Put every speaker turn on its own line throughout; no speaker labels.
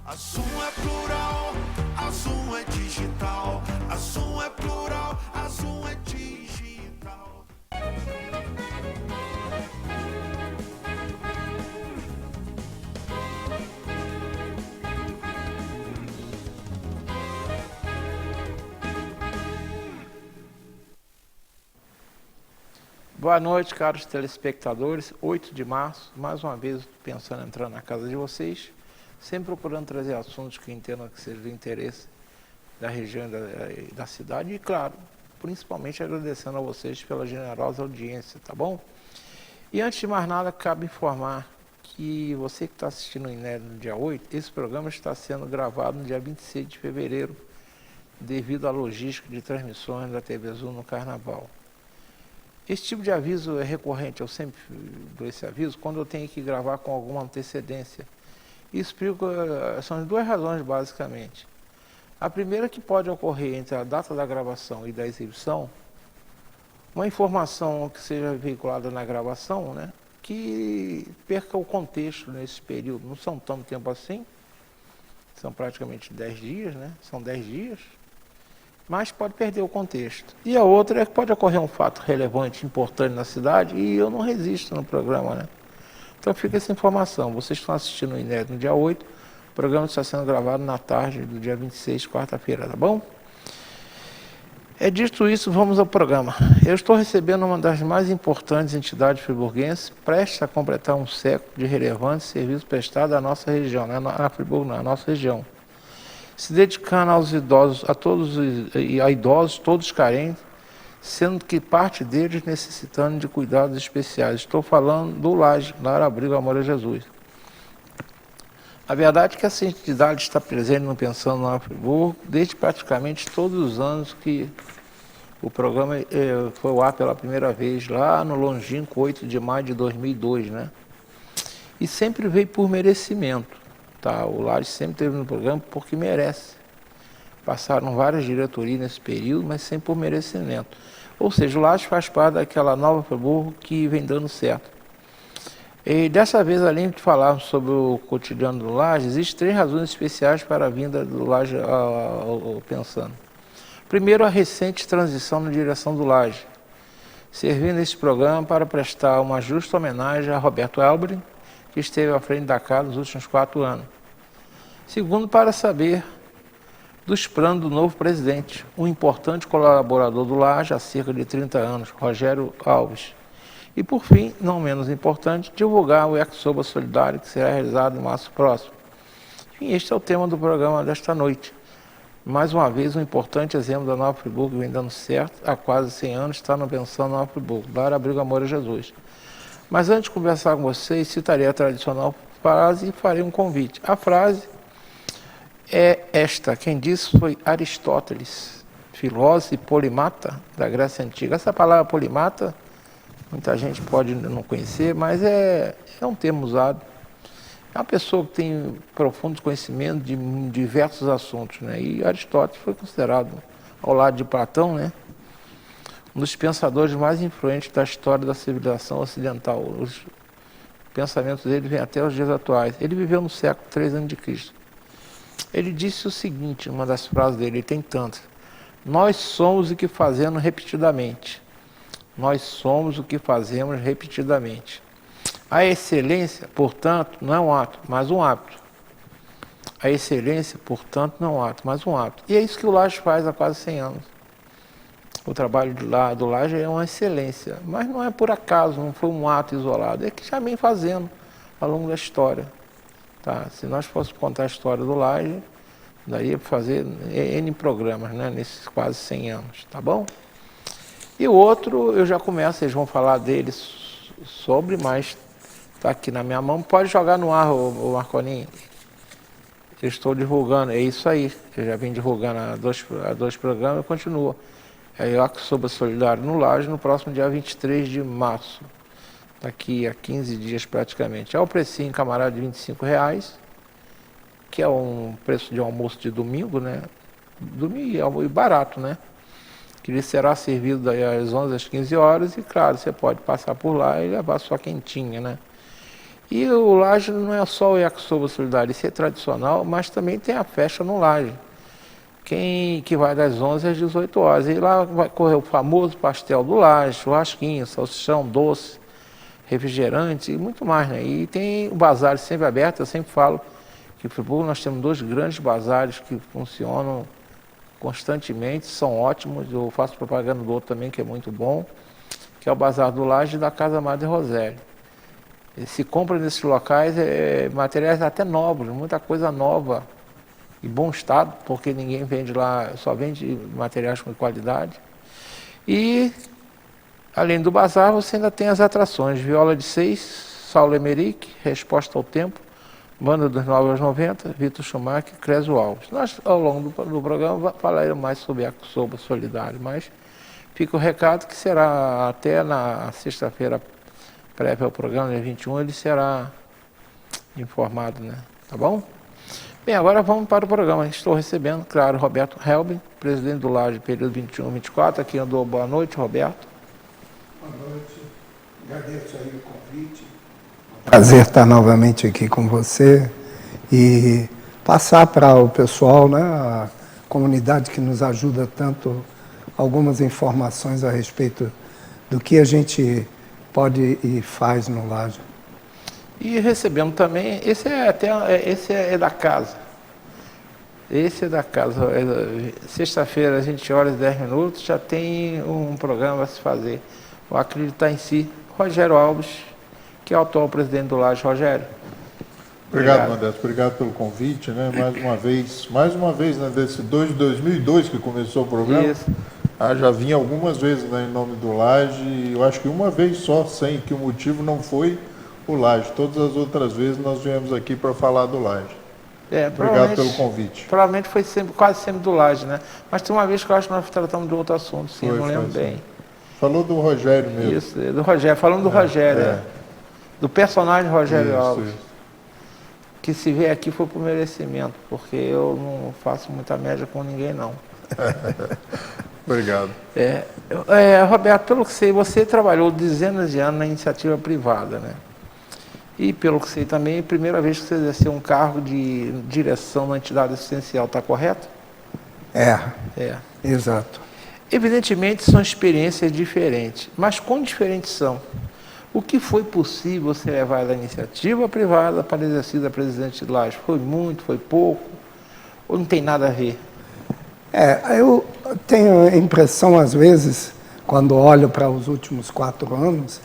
A Zoom é plural, a Zoom é digital. A Zoom é plural, a Zoom é digital.
Boa noite, caros telespectadores. 8 de março, mais uma vez pensando em entrar na casa de vocês, sempre procurando trazer assuntos que entendam que sejam do interesse da região e da cidade e, claro, principalmente agradecendo a vocês pela generosa audiência, tá bom? E antes de mais nada, cabe informar que você que está assistindo o Inédito no dia 8, esse programa está sendo gravado no dia 26 de fevereiro, devido à logística de transmissões da TV Azul no Carnaval. Esse tipo de aviso é recorrente, eu sempre dou esse aviso quando eu tenho que gravar com alguma antecedência. E explico, são duas razões basicamente. A primeira é que pode ocorrer entre a data da gravação e da exibição, uma informação que seja veiculada na gravação, né, que perca o contexto nesse período. Não são tanto tempo assim, são praticamente 10 dias, né, são 10 dias. Mas pode perder o contexto. E a outra é que pode ocorrer um fato relevante, importante na cidade, e eu não resisto no programa, né? Então fica essa informação. Vocês estão assistindo o Inédito no dia 8, o programa está sendo gravado na tarde do dia 26, quarta-feira, tá bom? Dito isso, vamos ao programa. Eu estou recebendo uma das mais importantes entidades friburguenses, prestes a completar um século de relevante serviço prestado à nossa região, né? Na Friburgo, na nossa região. Se dedicando aos idosos, a idosos todos carentes, sendo que parte deles necessitando de cuidados especiais. Estou falando do Laje, Lar Abrigo Amor a Jesus. A verdade é que essa entidade está presente no Pensando no Friburgo desde praticamente todos os anos que o programa foi ao ar pela primeira vez, lá no longínquo 8 de maio de 2002, né? E sempre veio por merecimento. Tá, o Laje sempre esteve no programa porque merece. Passaram várias diretorias nesse período, mas sempre por merecimento. Ou seja, o Laje faz parte daquela nova Friburgo que vem dando certo. E dessa vez, além de falar sobre o cotidiano do Laje, existem 3 razões especiais para a vinda do Laje ao Pensando. Primeiro, a recente transição na direção do Laje, servindo esse programa para prestar uma justa homenagem a Roberto Elbring, que esteve à frente da casa nos últimos 4 anos. Segundo, para saber dos planos do novo presidente, um importante colaborador do Laje há cerca de 30 anos, Rogério Alves. E por fim, não menos importante, divulgar o Yakisoba Solidário, que será realizado em março próximo. Enfim, este é o tema do programa desta noite. Mais uma vez, um importante exemplo da Nova Friburgo que vem dando certo há quase 100 anos, está no Pensando Nova Friburgo, Lar Abrigo Amor a Jesus. Mas antes de conversar com vocês, citarei a tradicional frase e farei um convite. A frase é esta, quem disse foi Aristóteles, filósofo e polimata da Grécia Antiga. Essa palavra polimata, muita gente pode não conhecer, mas é um termo usado. É uma pessoa que tem profundo conhecimento de diversos assuntos, né? E Aristóteles foi considerado, ao lado de Platão, né, um dos pensadores mais influentes da história da civilização ocidental. Os pensamentos dele vêm até os dias atuais. Ele viveu no século 3 a.C. Ele disse o seguinte, uma das frases dele, ele tem tantas: nós somos o que fazemos repetidamente. Nós somos o que fazemos repetidamente. A excelência, portanto, não é um ato, mas um hábito. A excelência, portanto, não é um ato, mas um hábito. E é isso que o Laje faz há quase 100 anos. O trabalho do Laje é uma excelência, mas não é por acaso, não foi um ato isolado, é que já vem fazendo ao longo da história. Tá? Se nós fôssemos contar a história do Laje, daria para fazer N programas, né, nesses quase 100 anos, tá bom? E o outro, eu já começo, eles vão falar dele sobre, mas está aqui na minha mão. Pode jogar no ar, o Marconinho. Eu estou divulgando, é isso aí. Eu já vim divulgando há dois programas e continuo. É Yakisoba Solidário no Laje, no próximo dia 23 de março. Daqui a 15 dias praticamente. É o precinho, camarada, de R$25, que é um preço de almoço de domingo, né? Domingo e barato, né? Que ele será servido das 11 às 15 horas e, claro, você pode passar por lá e levar sua quentinha, né? E o Laje não é só o yakisoba solidário, isso é tradicional, mas também tem a festa no Laje, que vai das 11 às 18 horas. E lá vai correr o famoso pastel do Laje, churrasquinho, salsichão, doce, refrigerante e muito mais, né? E tem o bazar sempre aberto, eu sempre falo que em Friburgo nós temos 2 grandes bazares que funcionam constantemente, são ótimos. Eu faço propaganda do outro também, que é muito bom, que é o Bazar do Laje e da Casa Madre Rosélia. E se compra nesses locais materiais até novos, muita coisa nova, em bom estado, porque ninguém vende lá, só vende materiais com qualidade. E, além do bazar, você ainda tem as atrações, Viola de 6, Saulo Emerick, Resposta ao Tempo, Banda dos 9 aos 90, Vitor Schumacher e Cresio Alves. Nós, ao longo do programa, falaremos mais sobre a Yakisoba Solidário, mas fica o recado que será até na sexta-feira prévia ao programa, dia 21, ele será informado, né? Tá bom? Bem, agora vamos para o programa. Estou recebendo, claro, Roberto Helbing, presidente do Laje, período 21-24. Aqui andou. Boa noite, Roberto.
Boa noite. Agradeço aí o convite. Prazer estar novamente aqui com você e passar para o pessoal, né, a comunidade que nos ajuda tanto, algumas informações a respeito do que a gente pode e faz no Laje.
E recebemos também, esse é da casa. Esse é da casa. Sexta-feira, às 20 horas e 10 minutos, já tem um programa a se fazer. O Acreditar em Si, Rogério Alves, que é o atual presidente do Laje. Rogério.
Obrigado, Modesto. Obrigado pelo convite, né? Mais uma vez, né? Desde 2002 que começou o programa.
Isso.
Já vim algumas vezes, né, em nome do Laje, eu acho que uma vez só, sem que o motivo não foi o Laje. Todas as outras vezes nós viemos aqui para falar do Laje. Obrigado pelo convite.
Provavelmente foi quase sempre do Laje, né? Mas tem uma vez que eu acho que nós tratamos de outro assunto, sim, não lembro bem.
Falou do Rogério mesmo.
Isso, do Rogério, falando do Rogério, do personagem Rogério Alves.
Isso.
Que se veio aqui foi por merecimento, porque eu não faço muita média com ninguém, não.
Obrigado.
Roberto, pelo que sei, você trabalhou dezenas de anos na iniciativa privada, né? E pelo que sei também, é a primeira vez que você exerceu um cargo de direção na entidade assistencial, está correto?
Exato.
Evidentemente são experiências diferentes, mas quão diferentes são? O que foi possível você levar da iniciativa privada para o exercício da presidente de Laje? Foi muito, foi pouco? Ou não tem nada a ver?
Eu tenho a impressão, às vezes, quando olho para os últimos 4 anos,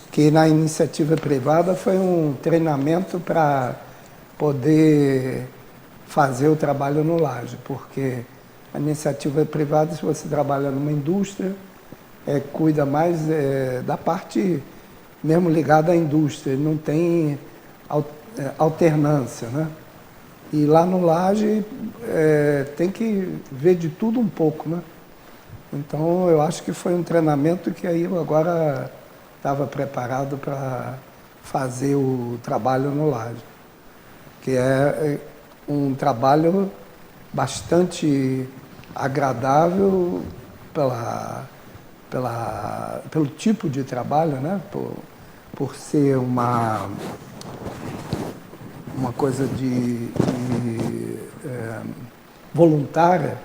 que na iniciativa privada foi um treinamento para poder fazer o trabalho no Laje, porque a iniciativa privada, se você trabalha numa indústria, cuida mais da parte mesmo ligada à indústria, não tem alternância, né? E lá no Laje tem que ver de tudo um pouco, né? Então eu acho que foi um treinamento que aí eu agora estava preparado para fazer o trabalho no Laje, que é um trabalho bastante agradável pelo tipo de trabalho, né? Por ser uma coisa voluntária,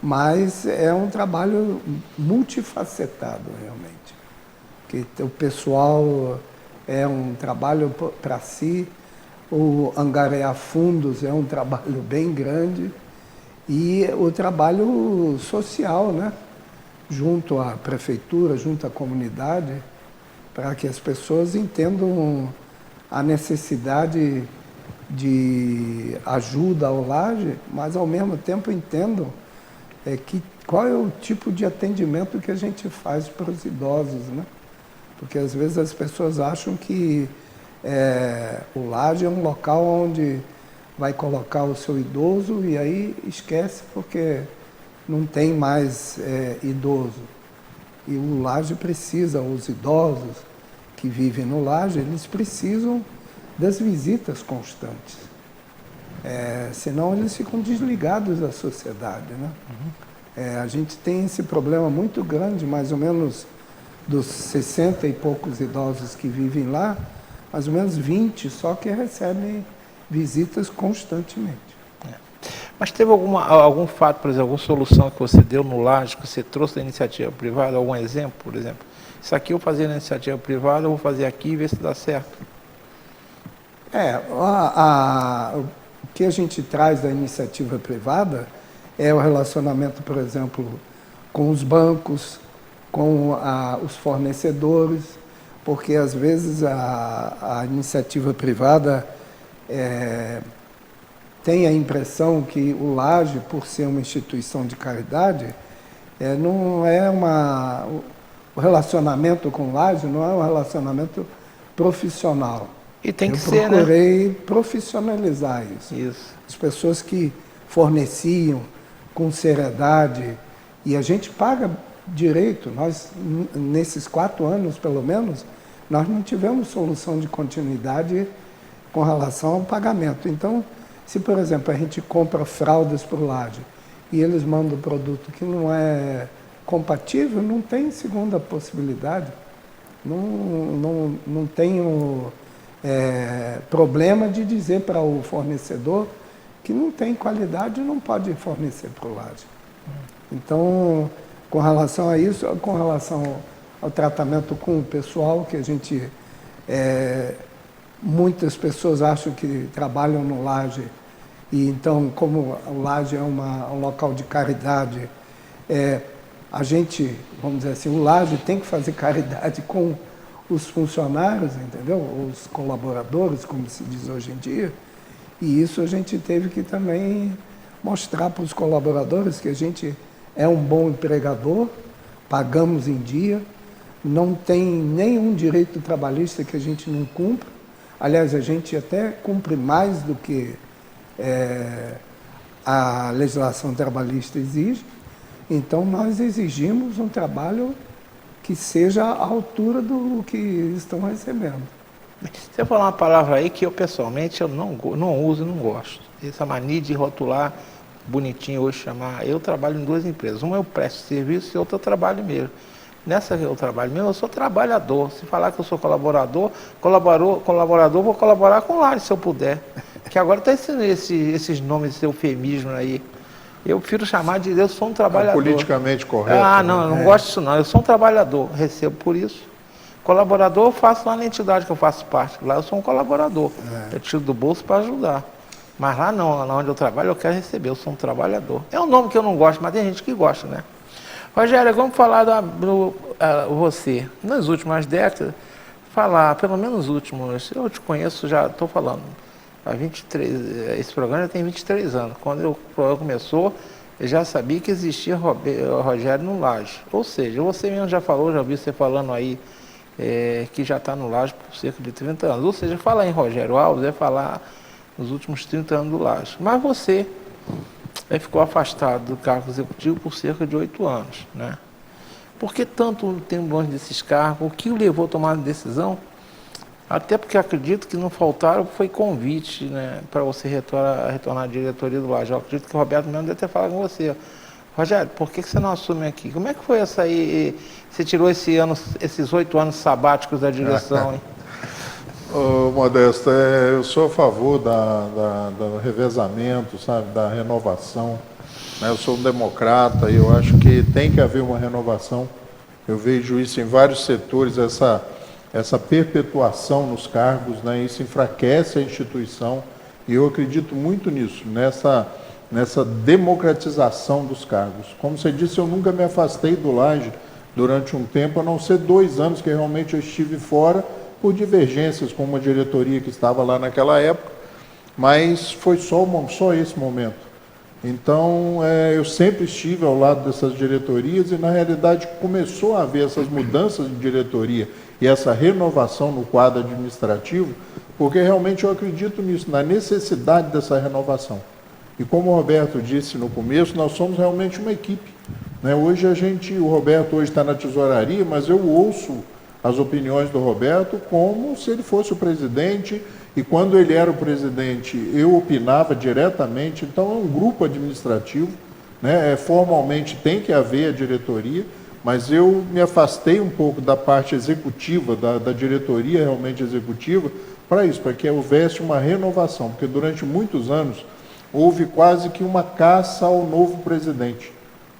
mas é um trabalho multifacetado realmente. Que o pessoal é um trabalho para si, o angariar fundos é um trabalho bem grande e o trabalho social, né? Junto à prefeitura, junto à comunidade, para que as pessoas entendam a necessidade de ajuda ao Laje, mas ao mesmo tempo entendam qual é o tipo de atendimento que a gente faz para os idosos, né? Porque às vezes as pessoas acham que o Laje é um local onde vai colocar o seu idoso e aí esquece porque não tem mais idoso. E o Laje precisa, os idosos que vivem no Laje, eles precisam das visitas constantes. Senão eles ficam desligados da sociedade, né? A gente tem esse problema muito grande, mais ou menos dos 60 e poucos idosos que vivem lá, mais ou menos 20 só que recebem visitas constantemente.
Mas teve algum fato, por exemplo, alguma solução que você deu no Laje, que você trouxe da iniciativa privada, algum exemplo, por exemplo? Isso aqui eu fazia na iniciativa privada, eu vou fazer aqui e ver se dá certo.
O que a gente traz da iniciativa privada é o relacionamento, por exemplo, com os bancos, com os fornecedores, porque às vezes a iniciativa privada tem a impressão que o Laje, por ser uma instituição de caridade, o relacionamento com o Laje não é um relacionamento profissional.
E tem que
ser, né? Eu procurei profissionalizar isso. As pessoas que forneciam com seriedade, e a gente paga direito. Nós, nesses 4 anos, pelo menos, nós não tivemos solução de continuidade com relação ao pagamento. Então, se, por exemplo, a gente compra fraldas para o Laje e eles mandam um produto que não é compatível, não tem segunda possibilidade. Não tenho problema de dizer para o fornecedor que não tem qualidade e não pode fornecer para o Laje. Então, com relação a isso, com relação ao tratamento com o pessoal, que a gente... muitas pessoas acham que trabalham no Laje, e então, como o Laje é um local de caridade, a gente, vamos dizer assim, o Laje tem que fazer caridade com os funcionários, entendeu? Os colaboradores, como se diz hoje em dia, e isso a gente teve que também mostrar para os colaboradores que a gente é um bom empregador, pagamos em dia, não tem nenhum direito trabalhista que a gente não cumpra. Aliás, a gente até cumpre mais do que a legislação trabalhista exige. Então, nós exigimos um trabalho que seja à altura do que estão recebendo.
Você falou uma palavra aí que eu, pessoalmente, eu não uso e não gosto. Essa mania de rotular bonitinho hoje, chamar... Eu trabalho em 2 empresas. Uma eu presto serviço e outra eu trabalho mesmo. Nessa que eu trabalho mesmo, eu sou trabalhador. Se falar que eu sou colaborador, vou colaborar com o Laje, se eu puder. Que agora está esses nomes, esse eufemismo aí. Eu prefiro chamar de eu sou um trabalhador.
Politicamente correto.
Não, eu não gosto disso não. Eu sou um trabalhador, recebo por isso. Colaborador eu faço lá na entidade que eu faço parte. Lá eu sou um colaborador. Eu tiro do bolso para ajudar. Mas lá não, lá onde eu trabalho eu quero receber, eu sou um trabalhador. É um nome que eu não gosto, mas tem gente que gosta, né? Rogério, vamos falar você. Nas últimas décadas, pelo menos últimos, eu te conheço, já estou falando, há 23, esse programa já tem 23 anos. Quando o programa começou, eu já sabia que existia Rogério no Laje. Ou seja, você mesmo já falou, já ouvi você falando aí, que já está no Laje por cerca de 30 anos. Ou seja, falar em Rogério Alves é falar nos últimos 30 anos do Laje. Mas você ficou afastado do cargo executivo por cerca de 8 anos, né? Por que tanto tempo longe desses cargos? O que o levou a tomar a decisão? Até porque acredito que não faltaram, foi convite, né, para você retornar à diretoria do Laje. Eu acredito que o Roberto mesmo deve ter falado com você. Rogério, por que você não assume aqui? Como é que foi essa aí? Você tirou esses 8 anos sabáticos da direção, hein?
Modesto, eu sou a favor do revezamento, sabe, da renovação. Né? Eu sou um democrata e eu acho que tem que haver uma renovação. Eu vejo isso em vários setores, essa perpetuação nos cargos, né? Isso enfraquece a instituição e eu acredito muito nisso, nessa democratização dos cargos. Como você disse, eu nunca me afastei do Laje durante um tempo, a não ser 2 anos que realmente eu estive fora, por divergências com uma diretoria que estava lá naquela época, mas foi só esse momento. Então, eu sempre estive ao lado dessas diretorias e, na realidade, começou a haver essas mudanças de diretoria e essa renovação no quadro administrativo, porque realmente eu acredito nisso, na necessidade dessa renovação. E como o Roberto disse no começo, nós somos realmente uma equipe. Né? Hoje o Roberto hoje está na tesouraria, mas eu ouço as opiniões do Roberto como se ele fosse o presidente, e quando ele era o presidente eu opinava diretamente. Então é um grupo administrativo, né? Formalmente tem que haver a diretoria, mas eu me afastei um pouco da parte executiva, da diretoria realmente executiva, para isso, para que houvesse uma renovação, porque durante muitos anos houve quase que uma caça ao novo presidente.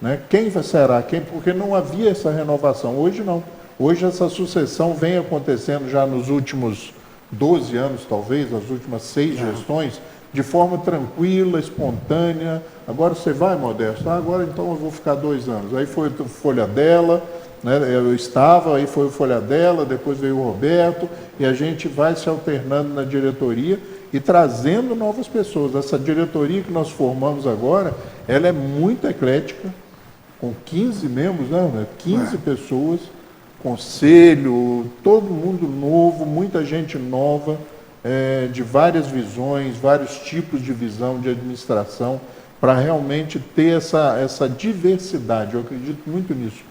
Né? Quem será? Porque não havia essa renovação. Hoje não. Hoje essa sucessão vem acontecendo já nos últimos 12 anos, talvez, as últimas 6 gestões, de forma tranquila, espontânea. Agora você vai, Modesto? Agora então eu vou ficar 2 anos. Aí foi folha dela, né? Eu estava, aí foi folha dela, depois veio o Roberto, e a gente vai se alternando na diretoria e trazendo novas pessoas. Essa diretoria que nós formamos agora, ela é muito eclética, com 15 membros, né? 15 pessoas, conselho, todo mundo novo, muita gente nova, de várias visões, vários tipos de visão de administração, para realmente ter essa diversidade. Eu acredito muito nisso.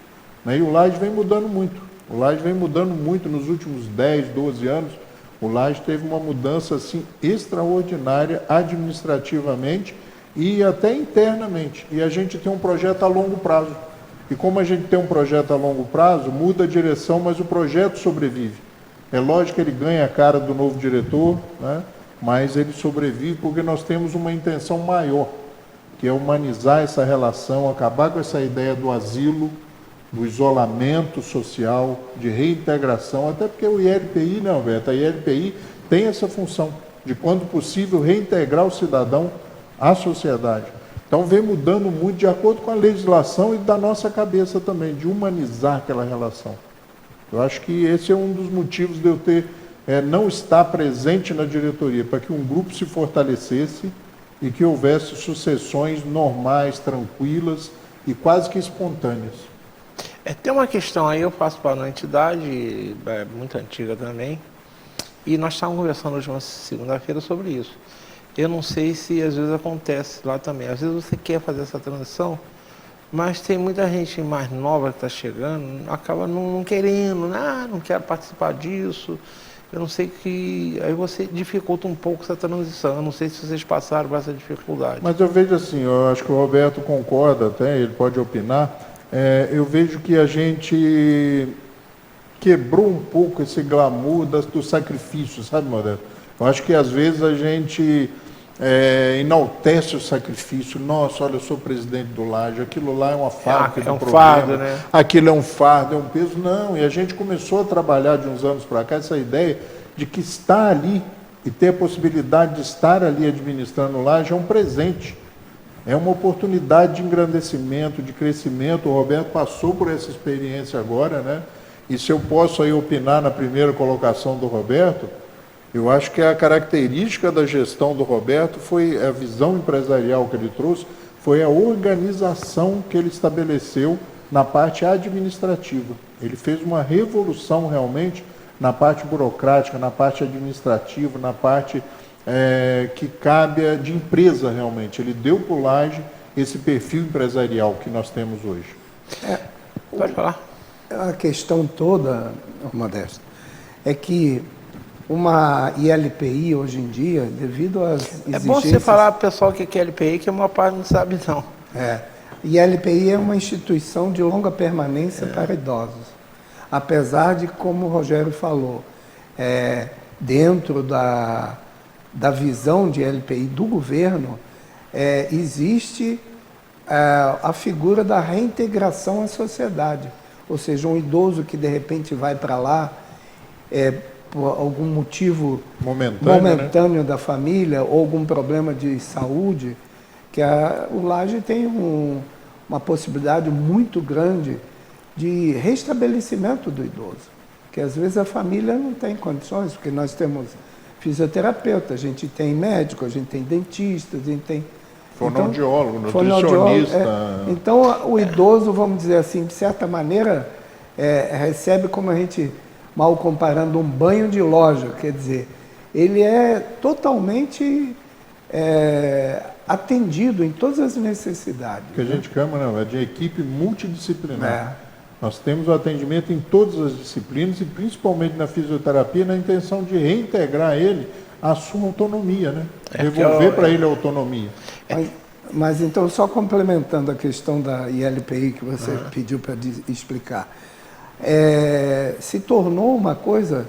Né? E o Laje vem mudando muito. O Laje vem mudando muito nos últimos 10, 12 anos. O Laje teve uma mudança assim, extraordinária administrativamente e até internamente. E a gente tem um projeto a longo prazo. E como a gente tem um projeto a longo prazo, muda a direção, mas o projeto sobrevive. É lógico que ele ganha a cara do novo diretor, né? Mas ele sobrevive porque nós temos uma intenção maior, que é humanizar essa relação, acabar com essa ideia do asilo, do isolamento social, de reintegração, até porque o ILPI, né, Alberto? A ILPI tem essa função de, quando possível, reintegrar o cidadão à sociedade. Então vem mudando muito de acordo com a legislação e da nossa cabeça também, de humanizar aquela relação. Eu acho que esse é um dos motivos de eu não estar presente na diretoria, para que um grupo se fortalecesse e que houvesse sucessões normais, tranquilas e quase que espontâneas.
Tem uma questão aí, eu faço para uma entidade muito antiga também, e nós estávamos conversando hoje, uma segunda-feira, sobre isso. Eu não sei se às vezes acontece lá também. Às vezes você quer fazer essa transição, mas tem muita gente mais nova que está chegando, acaba não querendo, não quero participar disso. Eu não sei que... Aí você dificulta um pouco essa transição. Eu não sei se vocês passaram por essa dificuldade.
Mas eu vejo assim, eu acho que o Roberto concorda até, ele pode opinar. Eu vejo que a gente quebrou um pouco esse glamour do sacrifício, sabe, Modesto? Eu acho que às vezes a gente enaltece o sacrifício. Nossa, olha, eu sou presidente do Laje, aquilo lá é uma fábrica de problema,
fardo, né?
Aquilo é um fardo, é um peso. Não, e a gente começou a trabalhar de uns anos para cá essa ideia de que estar ali e ter a possibilidade de estar ali administrando o Laje é um presente. É uma oportunidade de engrandecimento, de crescimento. O Roberto passou por essa experiência agora, né? E se eu posso aí opinar na primeira colocação do Roberto, eu acho que a característica da gestão do Roberto foi a visão empresarial que ele trouxe, foi a organização que ele estabeleceu na parte administrativa. Ele fez uma revolução realmente na parte burocrática, na parte administrativa, na parte que cabe de empresa realmente. Ele deu para o Laje esse perfil empresarial que nós temos hoje.
Pode falar.
A questão toda, Modesto, é que uma ILPI hoje em dia, devido às exigências...
É bom você falar para o pessoal que é ILPI, que a maior parte não sabe não.
ILPI é uma instituição de longa permanência para idosos. Apesar de, como o Rogério falou, dentro da visão de ILPI do governo, existe a figura da reintegração à sociedade. Ou seja, um idoso que de repente vai para lá por algum motivo momentâneo, né, da família, ou algum problema de saúde, que o Laje tem uma possibilidade muito grande de restabelecimento do idoso. Porque às vezes a família não tem condições, porque nós temos fisioterapeuta, a gente tem médico, a gente tem dentista, a gente tem...
Fonoaudiólogo, nutricionista...
Então, o idoso, vamos dizer assim, de certa maneira, recebe, como a gente, mal comparando, um banho de loja, quer dizer, ele é totalmente atendido em todas as necessidades.
O que a gente chama, é de equipe multidisciplinar. Nós temos o atendimento em todas as disciplinas e principalmente na fisioterapia, na intenção de reintegrar ele à sua autonomia, né? Devolver para ele a autonomia.
Mas então, só complementando a questão da ILPI que você pediu para explicar, se tornou uma coisa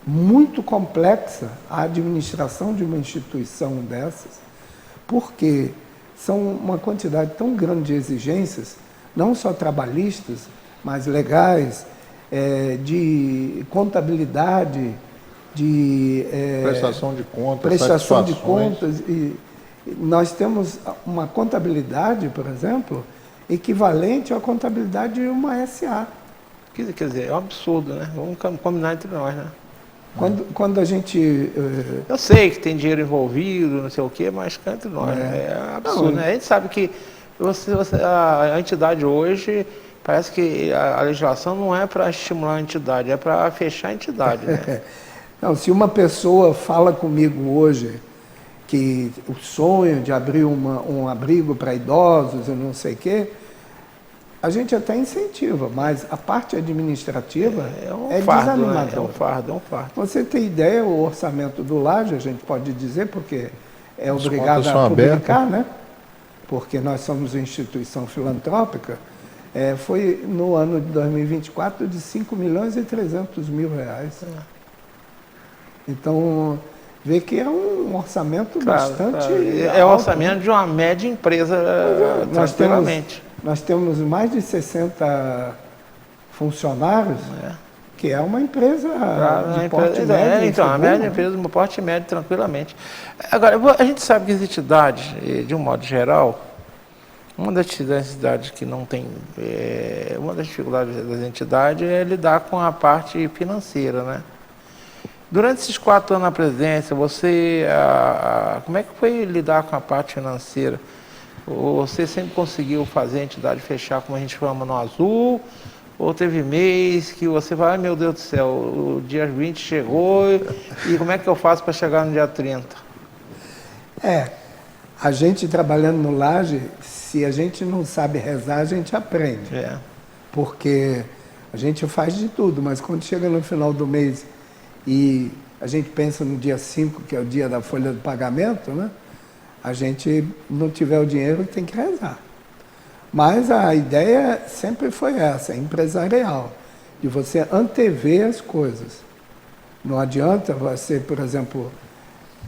muito complexa a administração de uma instituição dessas, porque são uma quantidade tão grande de exigências, não só trabalhistas, mas legais, de contabilidade, de prestação de contas. E nós temos uma contabilidade, por exemplo, equivalente à contabilidade de uma SA.
Quer dizer, é um absurdo, né? Vamos combinar entre nós, né?
Quando a gente...
Eu sei que tem dinheiro envolvido, não sei o quê, mas cá entre nós, é absurdo, né? A gente sabe que a entidade hoje, parece que a legislação não é para estimular a entidade, é para fechar a entidade, né?
Não, se uma pessoa fala comigo hoje que o sonho de abrir um abrigo para idosos e não sei o quê, a gente até incentiva, mas a parte administrativa é desanimadora.
Né? É um fardo.
Você tem ideia, o orçamento do Laje, a gente pode dizer, porque é obrigado a publicar, né? Porque nós somos uma instituição filantrópica, foi no ano de 2024 de 5.300.000 reais. Então, vê que é um orçamento bastante alto.
É o orçamento de uma média empresa, tranquilamente.
Nós temos mais de 60 funcionários, que é uma empresa de porte médio.
Então, a média empresa de porte médio, tranquilamente. Agora, a gente sabe que as entidades, de um modo geral, uma das entidades que não tem... uma das dificuldades das entidades é lidar com a parte financeira, né? Durante esses 4 anos na presidência, você... como é que foi lidar com a parte financeira? Você sempre conseguiu fazer a entidade fechar, como a gente chama, no azul? Ou teve mês que você vai, ai meu Deus do céu, o dia 20 chegou e como é que eu faço para chegar no dia 30?
A gente trabalhando no Laje, se a gente não sabe rezar, a gente aprende. Porque a gente faz de tudo, mas quando chega no final do mês e a gente pensa no dia 5, que é o dia da folha do pagamento, né? A gente não tiver o dinheiro, tem que rezar. Mas a ideia sempre foi essa, empresarial, de você antever as coisas. Não adianta você, por exemplo,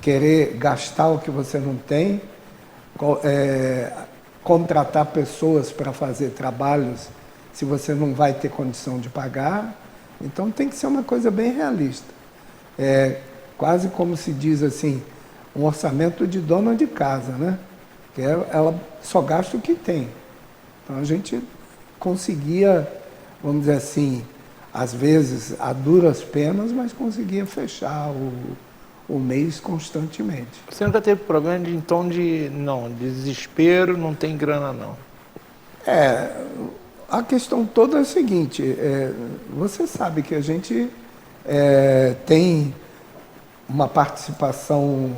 querer gastar o que você não tem, contratar pessoas para fazer trabalhos se você não vai ter condição de pagar. Então tem que ser uma coisa bem realista. Quase como se diz assim, um orçamento de dona de casa, né? Que ela só gasta o que tem. Então a gente conseguia, vamos dizer assim, às vezes a duras penas, mas conseguia fechar o mês constantemente.
Você nunca teve problema de desespero, não tem grana não?
A questão toda é a seguinte, você sabe que a gente tem uma participação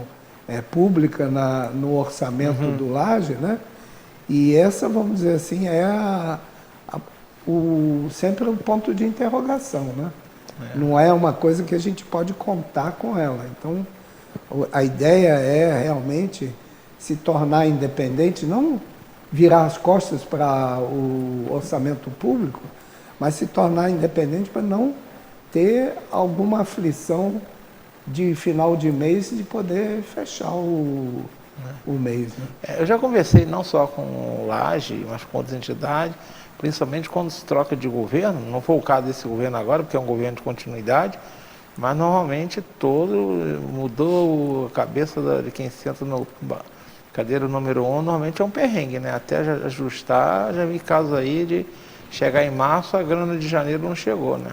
pública no orçamento do Laje, né? E essa, vamos dizer assim, sempre um ponto de interrogação, né? Não é uma coisa que a gente pode contar com ela. Então, a ideia é realmente se tornar independente, não virar as costas para o orçamento público, mas se tornar independente para não ter alguma aflição de final de mês de poder fechar o mês. Né?
Eu já conversei não só com o Laje, mas com outras entidades, principalmente quando se troca de governo. Não foi o caso desse governo agora, porque é um governo de continuidade, mas normalmente mudou a cabeça de quem senta no cadeira número 1, normalmente é um perrengue, né? Até ajustar, já vi casos aí de chegar em março, a grana de janeiro não chegou, né?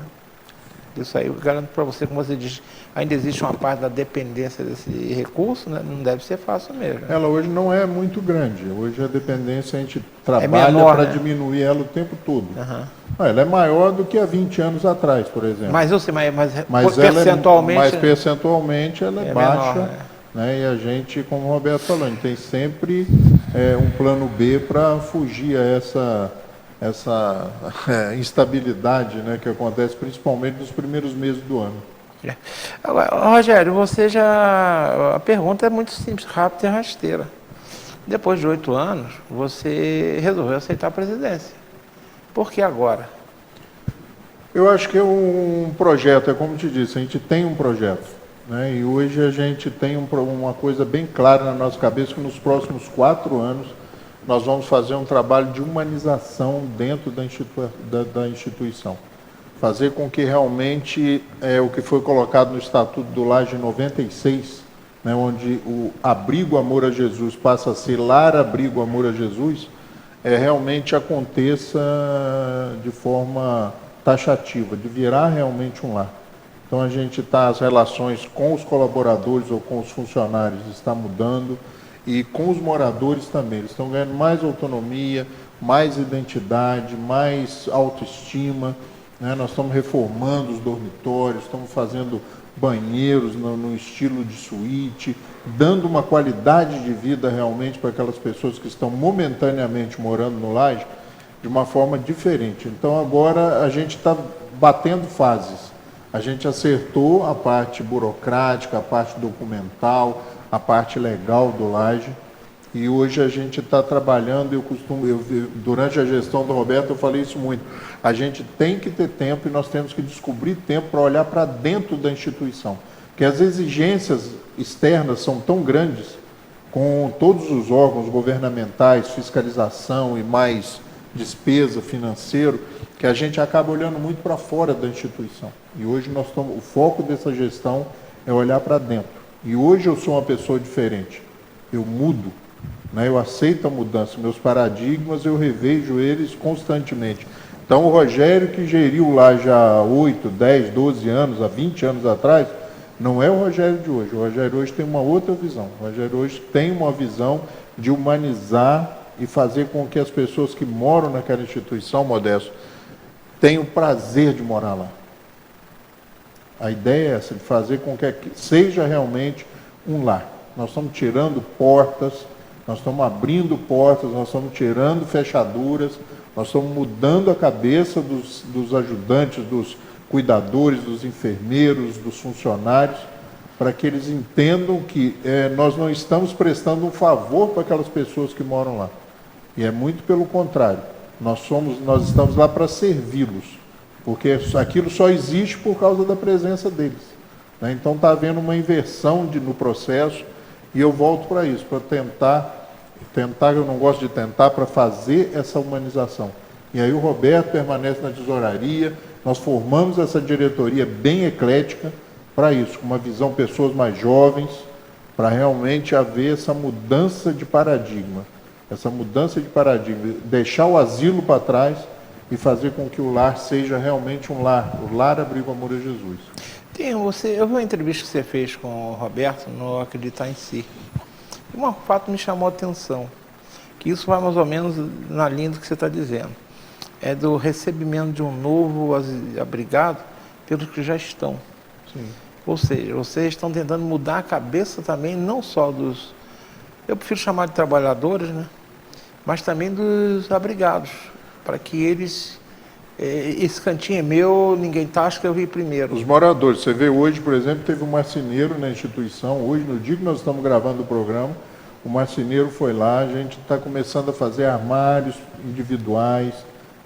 Isso aí eu garanto para você, como você diz, ainda existe uma parte da dependência desse recurso, né? Não deve ser fácil mesmo. Né?
Ela hoje não é muito grande. Hoje a dependência a gente trabalha para diminuir ela o tempo todo. Ela é maior do que há 20 anos atrás, por exemplo.
Mas eu sei, mas percentualmente...
Mas percentualmente ela é baixa.
Menor,
né? E a gente, como o Roberto falou, a gente tem sempre um plano B para fugir a essa instabilidade, né, que acontece principalmente nos primeiros meses do ano.
Agora, Rogério, a pergunta é muito simples, rápida e rasteira. Depois de 8 anos, você resolveu aceitar a presidência. Por que agora?
Eu acho que é um projeto, é como te disse, a gente tem um projeto, né? E hoje a gente tem uma coisa bem clara na nossa cabeça, que nos próximos 4 anos nós vamos fazer um trabalho de humanização dentro da instituição. Fazer com que realmente o que foi colocado no Estatuto do Laje em 96, né, onde o Abrigo Amor a Jesus passa a ser Lar Abrigo Amor a Jesus, realmente aconteça de forma taxativa, de virar realmente um lar. Então a gente está, as relações com os colaboradores ou com os funcionários está mudando e com os moradores também. Eles estão ganhando mais autonomia, mais identidade, mais autoestima, né? Nós estamos reformando os dormitórios, estamos fazendo banheiros no estilo de suíte, dando uma qualidade de vida realmente para aquelas pessoas que estão momentaneamente morando no Laje, de uma forma diferente. Então agora a gente está batendo fases. A gente acertou a parte burocrática, a parte documental, a parte legal do Laje, e hoje a gente está trabalhando, durante a gestão do Roberto eu falei isso muito, a gente tem que ter tempo e nós temos que descobrir tempo para olhar para dentro da instituição, que as exigências externas são tão grandes, com todos os órgãos governamentais, fiscalização e mais despesa financeira, que a gente acaba olhando muito para fora da instituição. E hoje o foco dessa gestão é olhar para dentro. E hoje eu sou uma pessoa diferente. Eu mudo, né? Eu aceito a mudança. Meus paradigmas, eu revejo eles constantemente. Então o Rogério que geriu lá já há 8, 10, 12 anos, há 20 anos atrás, não é o Rogério de hoje. O Rogério hoje tem uma outra visão. O Rogério hoje tem uma visão de humanizar e fazer com que as pessoas que moram naquela instituição, Modesto, tenham o prazer de morar lá. A ideia é essa, de fazer com que seja realmente um lar. Nós estamos tirando portas, nós estamos abrindo portas, nós estamos tirando fechaduras, nós estamos mudando a cabeça dos ajudantes, dos cuidadores, dos enfermeiros, dos funcionários, para que eles entendam que nós não estamos prestando um favor para aquelas pessoas que moram lá. E é muito pelo contrário. Nós estamos lá para servi-los, porque aquilo só existe por causa da presença deles, né? Então está havendo uma inversão no processo, e eu volto para isso, para tentar, eu não gosto de tentar, para fazer essa humanização. E aí o Roberto permanece na tesouraria, nós formamos essa diretoria bem eclética para isso, com uma visão pessoas mais jovens, para realmente haver essa mudança de paradigma. Essa mudança de paradigma, deixar o asilo para trás e fazer com que o lar seja realmente um lar. O lar Abrigo Amor a Jesus.
Eu vi uma entrevista que você fez com o Roberto no Acreditar em Si. E um fato me chamou a atenção, que isso vai mais ou menos na linha do que você está dizendo. É do recebimento de um novo abrigado pelos que já estão.
Sim.
Ou seja, vocês estão tentando mudar a cabeça também, não só dos... Eu prefiro chamar de trabalhadores, né? Mas também dos abrigados, para que eles... esse cantinho é meu, ninguém taxa, que eu vi primeiro.
Os moradores, você vê hoje, por exemplo, teve um marceneiro na instituição, hoje, no dia que nós estamos gravando o programa, o marceneiro foi lá, a gente está começando a fazer armários individuais,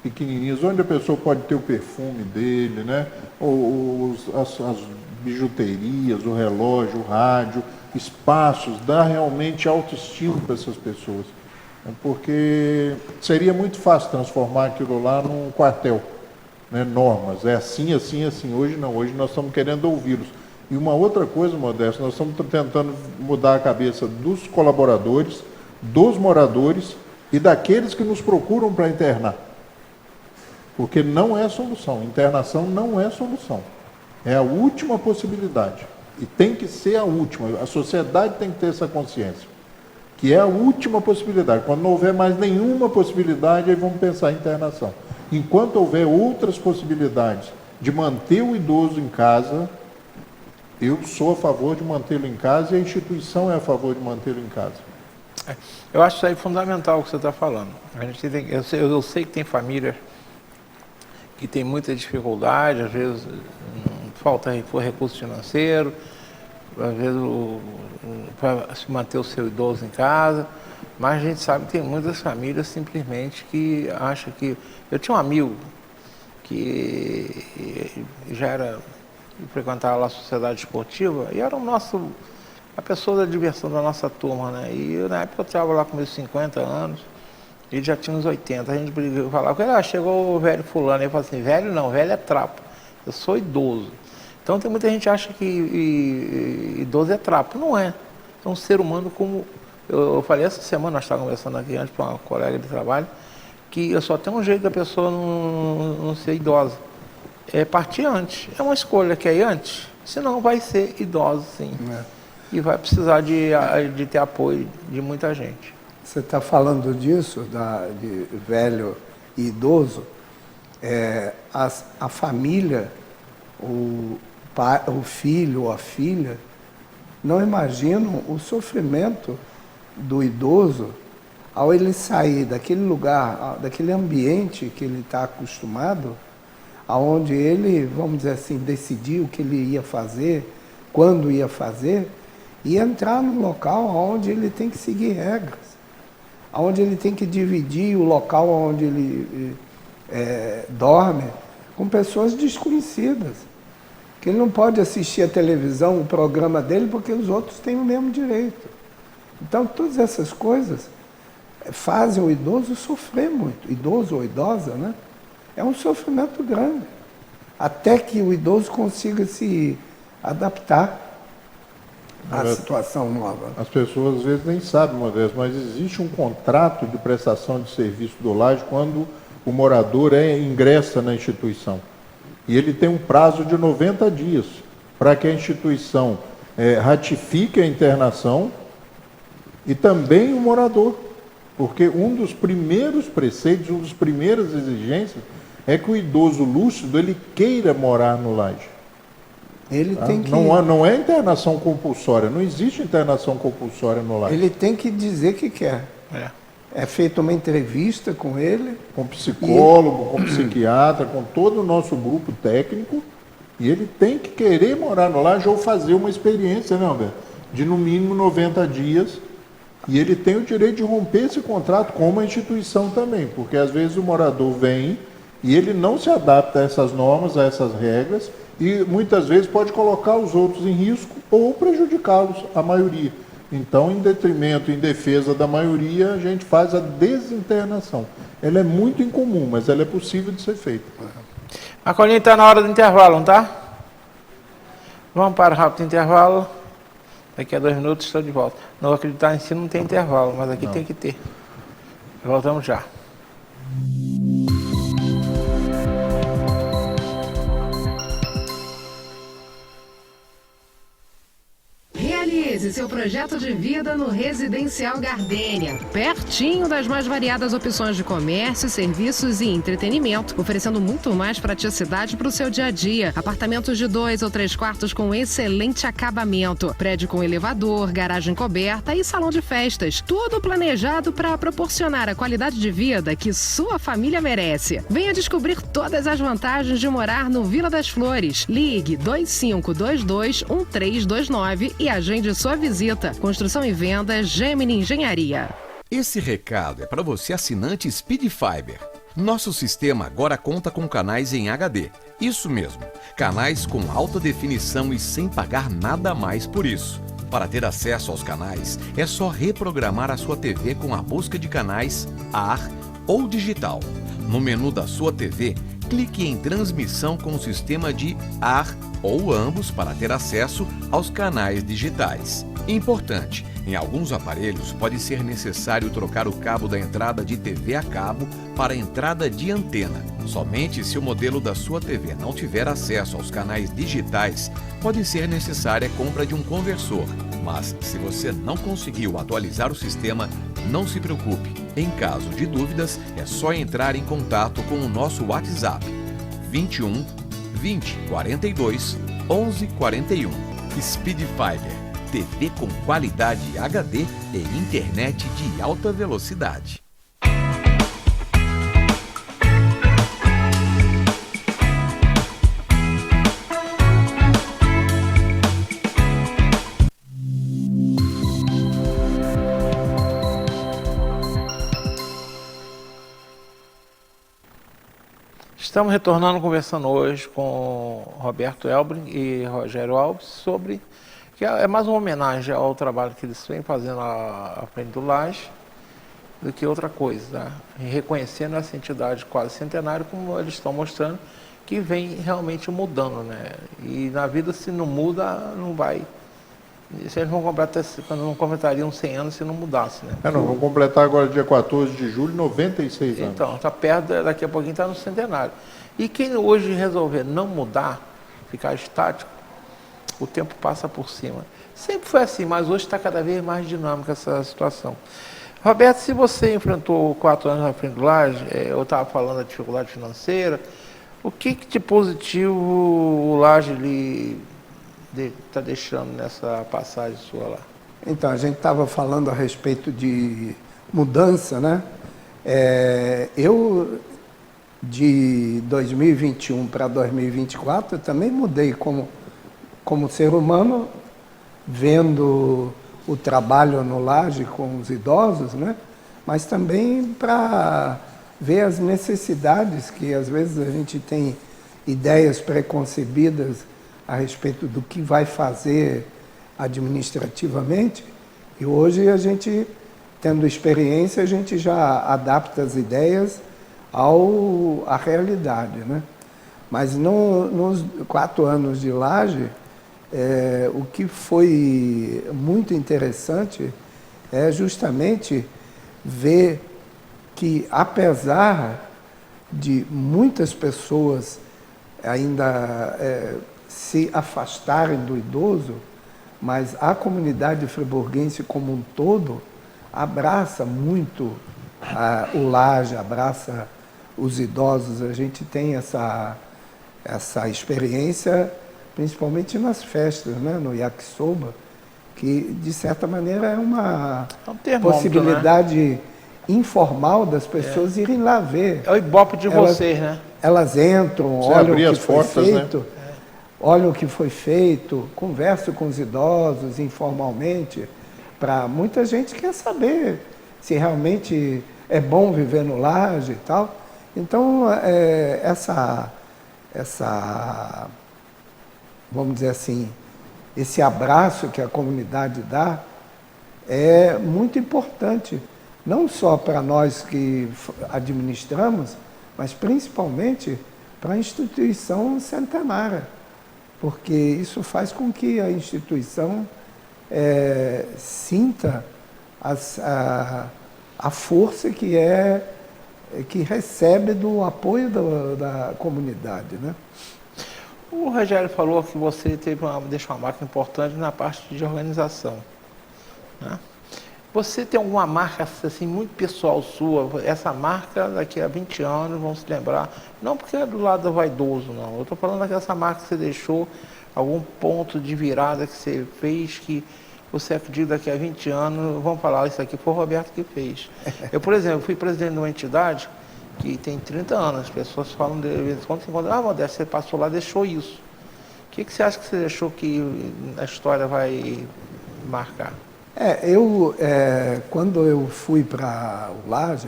pequenininhos, onde a pessoa pode ter o perfume dele, né? As bijuterias, o relógio, o rádio, espaços, dá realmente autoestima para essas pessoas. Porque seria muito fácil transformar aquilo lá num quartel, né? Normas, é assim, assim, assim. Hoje não, hoje nós estamos querendo ouvi-los. E uma outra coisa, Modesto, nós estamos tentando mudar a cabeça dos colaboradores, dos moradores e daqueles que nos procuram para internar. Porque não é solução, internação não é solução. É a última possibilidade. E tem que ser a última. A sociedade tem que ter essa consciência. Que é a última possibilidade. Quando não houver mais nenhuma possibilidade, aí vamos pensar em internação. Enquanto houver outras possibilidades de manter o idoso em casa, eu sou a favor de mantê-lo em casa e a instituição é a favor de mantê-lo em casa.
Eu acho isso aí fundamental o que você está falando. Eu sei que tem famílias que tem muita dificuldade, às vezes falta recurso financeiro, às vezes para se manter o seu idoso em casa, Mas a gente sabe que tem muitas famílias simplesmente que acham que... Eu tinha um amigo que já era... frequentava lá a sociedade esportiva e era a pessoa da diversão da nossa turma, né? E na época eu estava lá com meus 50 anos, ele já tinha uns 80, a gente brigou, falava com ele, chegou o velho fulano, ele falou assim, velho não, velho é trapo, eu sou idoso. Então tem muita gente que acha que idoso é trapo, não é. É um ser humano como... Eu falei essa semana, nós estávamos conversando aqui antes com uma colega de trabalho, que só tem um jeito da pessoa não ser idosa. É partir antes. É uma escolha, quer ir antes? Senão vai ser idoso, sim. E vai precisar de ter apoio de muita gente.
Você está falando disso, de velho e idoso. A família, o filho ou a filha, não imaginam o sofrimento do idoso ao ele sair daquele lugar, daquele ambiente que ele está acostumado, aonde ele, vamos dizer assim, decidiu o que ele ia fazer, quando ia fazer, e entrar num local onde ele tem que seguir regras, onde ele tem que dividir o local onde ele dorme com pessoas desconhecidas, que ele não pode assistir a televisão, o programa dele, porque os outros têm o mesmo direito. Então, todas essas coisas fazem o idoso sofrer muito, idoso ou idosa, né? É um sofrimento grande, até que o idoso consiga se adaptar à situação nova.
As pessoas às vezes nem sabem, Modesto, mas existe um contrato de prestação de serviço do Laje quando o morador ingressa na instituição. E ele tem um prazo de 90 dias para que a instituição ratifique a internação e também o morador. Porque um dos primeiros preceitos, uma das primeiras exigências é que o idoso lúcido ele queira morar no Laje.
Ele tem que...
Não é internação compulsória, não existe internação compulsória no Laje.
Ele tem que dizer que quer. É feita uma entrevista com ele.
Com psicólogo, com psiquiatra, com todo o nosso grupo técnico. E ele tem que querer morar no Laje ou fazer uma experiência, né, Alberto? De no mínimo 90 dias. E ele tem o direito de romper esse contrato com uma instituição também. Porque às vezes o morador vem e ele não se adapta a essas normas, a essas regras. E muitas vezes pode colocar os outros em risco ou prejudicá-los, a maioria. Então, em detrimento, em defesa da maioria, a gente faz a desinternação. Ela é muito incomum, mas ela é possível de ser feita.
Marcolinho, está na hora do intervalo, não está? Vamos para o rápido intervalo. Daqui a 2 minutos estou de volta. Não acreditar em si não tem intervalo, mas aqui tem que ter. Voltamos já.
Realize seu projeto de vida no Residencial Gardênia, pertinho das mais variadas opções de comércio, serviços e entretenimento, oferecendo muito mais praticidade para o seu dia a dia. Apartamentos de 2 ou 3 quartos com excelente acabamento, prédio com elevador, garagem coberta e salão de festas, tudo planejado para proporcionar a qualidade de vida que sua família merece. Venha descobrir todas as vantagens de morar no Vila das Flores. Ligue 2522-1329 e agende sua visita. Construção e venda Gemini Engenharia.
Esse recado é para você assinante Speed Fiber. Nosso sistema agora conta com canais em HD. Isso mesmo, canais com alta definição e sem pagar nada a mais por isso. Para ter acesso aos canais, é só reprogramar a sua TV com a busca de canais AR ou digital. No menu da sua TV, clique em transmissão com o sistema de AR ou ambos para ter acesso aos canais digitais. Importante, em alguns aparelhos pode ser necessário trocar o cabo da entrada de TV a cabo para a entrada de antena. Somente se o modelo da sua TV não tiver acesso aos canais digitais, pode ser necessária a compra de um conversor. Mas se você não conseguiu atualizar o sistema, não se preocupe. Em caso de dúvidas, é só entrar em contato com o nosso WhatsApp 21 20 42 11 41. Speed Fiber, TV com qualidade HD e internet de alta velocidade.
Estamos retornando, conversando hoje com Roberto Elbring e Rogério Alves sobre, que é mais uma homenagem ao trabalho que eles vêm fazendo à frente do Laje, do que outra coisa, né? E reconhecendo essa entidade quase centenária, como eles estão mostrando, que vem realmente mudando, né? E na vida, se não muda, não vai. Se eles não completariam 100 anos se não mudasse, né?
Não, vamos completar agora, dia 14 de julho, 96 anos.
Então, está perto, daqui a pouquinho está no centenário. E quem hoje resolver não mudar, ficar estático, o tempo passa por cima. Sempre foi assim, mas hoje está cada vez mais dinâmica essa situação. Roberto, se você enfrentou 4 anos na frente do Laje, eu estava falando da dificuldade financeira, o que de positivo o Laje está deixando nessa passagem sua lá?
Então, a gente estava falando a respeito de mudança, né? Eu, de 2021 para 2024, eu também mudei como ser humano, vendo o trabalho no Laje com os idosos, né? Mas também para ver as necessidades que às vezes a gente tem ideias preconcebidas a respeito do que vai fazer administrativamente, e hoje a gente, tendo experiência, a gente já adapta as ideias à realidade, né? Mas nos 4 anos de Laje, o que foi muito interessante é justamente ver que, apesar de muitas pessoas ainda se afastarem do idoso, mas a comunidade friburguense como um todo abraça muito o Laje, abraça os idosos. A gente tem essa experiência, principalmente nas festas, né? No yakisoba, que de certa maneira é uma possibilidade, né, informal das pessoas irem lá ver.
É o ibope de vocês, né?
Elas entram, olham o que foi feito,
né?
Olham o que foi feito, conversam com os idosos informalmente. Muita gente quer saber se realmente é bom viver no Laje e tal. Então, vamos dizer assim, esse abraço que a comunidade dá é muito importante, não só para nós que administramos, mas principalmente para a instituição centenária, porque isso faz com que a instituição sinta a força que recebe do apoio da comunidade, né?
O Rogério falou que você deixou uma marca importante na parte de organização, né? Você tem alguma marca assim, muito pessoal sua? Essa marca daqui a 20 anos vão se lembrar, não porque é do lado vaidoso, não. Eu estou falando dessa marca que você deixou, algum ponto de virada que você fez, que você acredita daqui a 20 anos, vamos falar, isso aqui foi o Roberto que fez. Eu, por exemplo, fui presidente de uma entidade que tem 30 anos, as pessoas falam de vez em quando, Modesto, você passou lá, deixou isso. O que você acha que você deixou que a história vai marcar?
Quando eu fui para o Laje,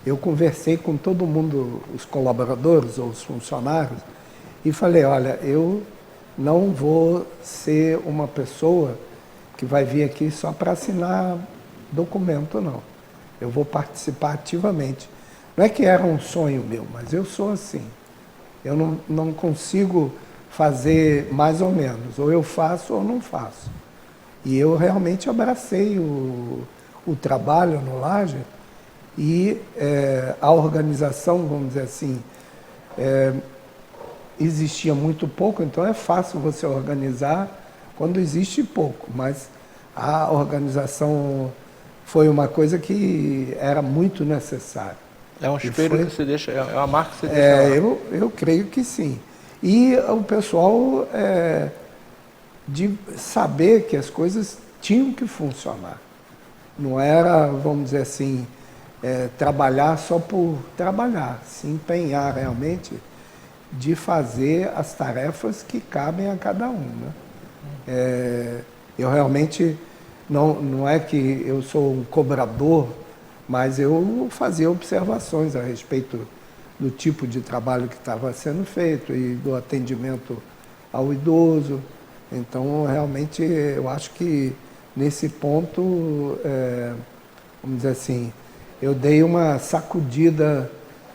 eu conversei com todo mundo, os colaboradores ou os funcionários, e falei, olha, eu não vou ser uma pessoa que vai vir aqui só para assinar documento, não. Eu vou participar ativamente. Não é que era um sonho meu, mas eu sou assim. Eu não consigo fazer mais ou menos, ou eu faço ou não faço. E eu realmente abracei o trabalho no Laje e a organização, vamos dizer assim, existia muito pouco, então é fácil você organizar quando existe pouco, mas a organização foi uma coisa que era muito necessária.
É um espelho que você deixa, é uma marca que você deixa lá.
Eu creio que sim. E o pessoal de saber que as coisas tinham que funcionar. Não era, vamos dizer assim, trabalhar só por trabalhar, se empenhar realmente de fazer as tarefas que cabem a cada um, né? Eu realmente, não é que eu sou um cobrador, mas eu fazia observações a respeito do tipo de trabalho que estava sendo feito e do atendimento ao idoso. Então, realmente, eu acho que nesse ponto, vamos dizer assim, eu dei uma sacudida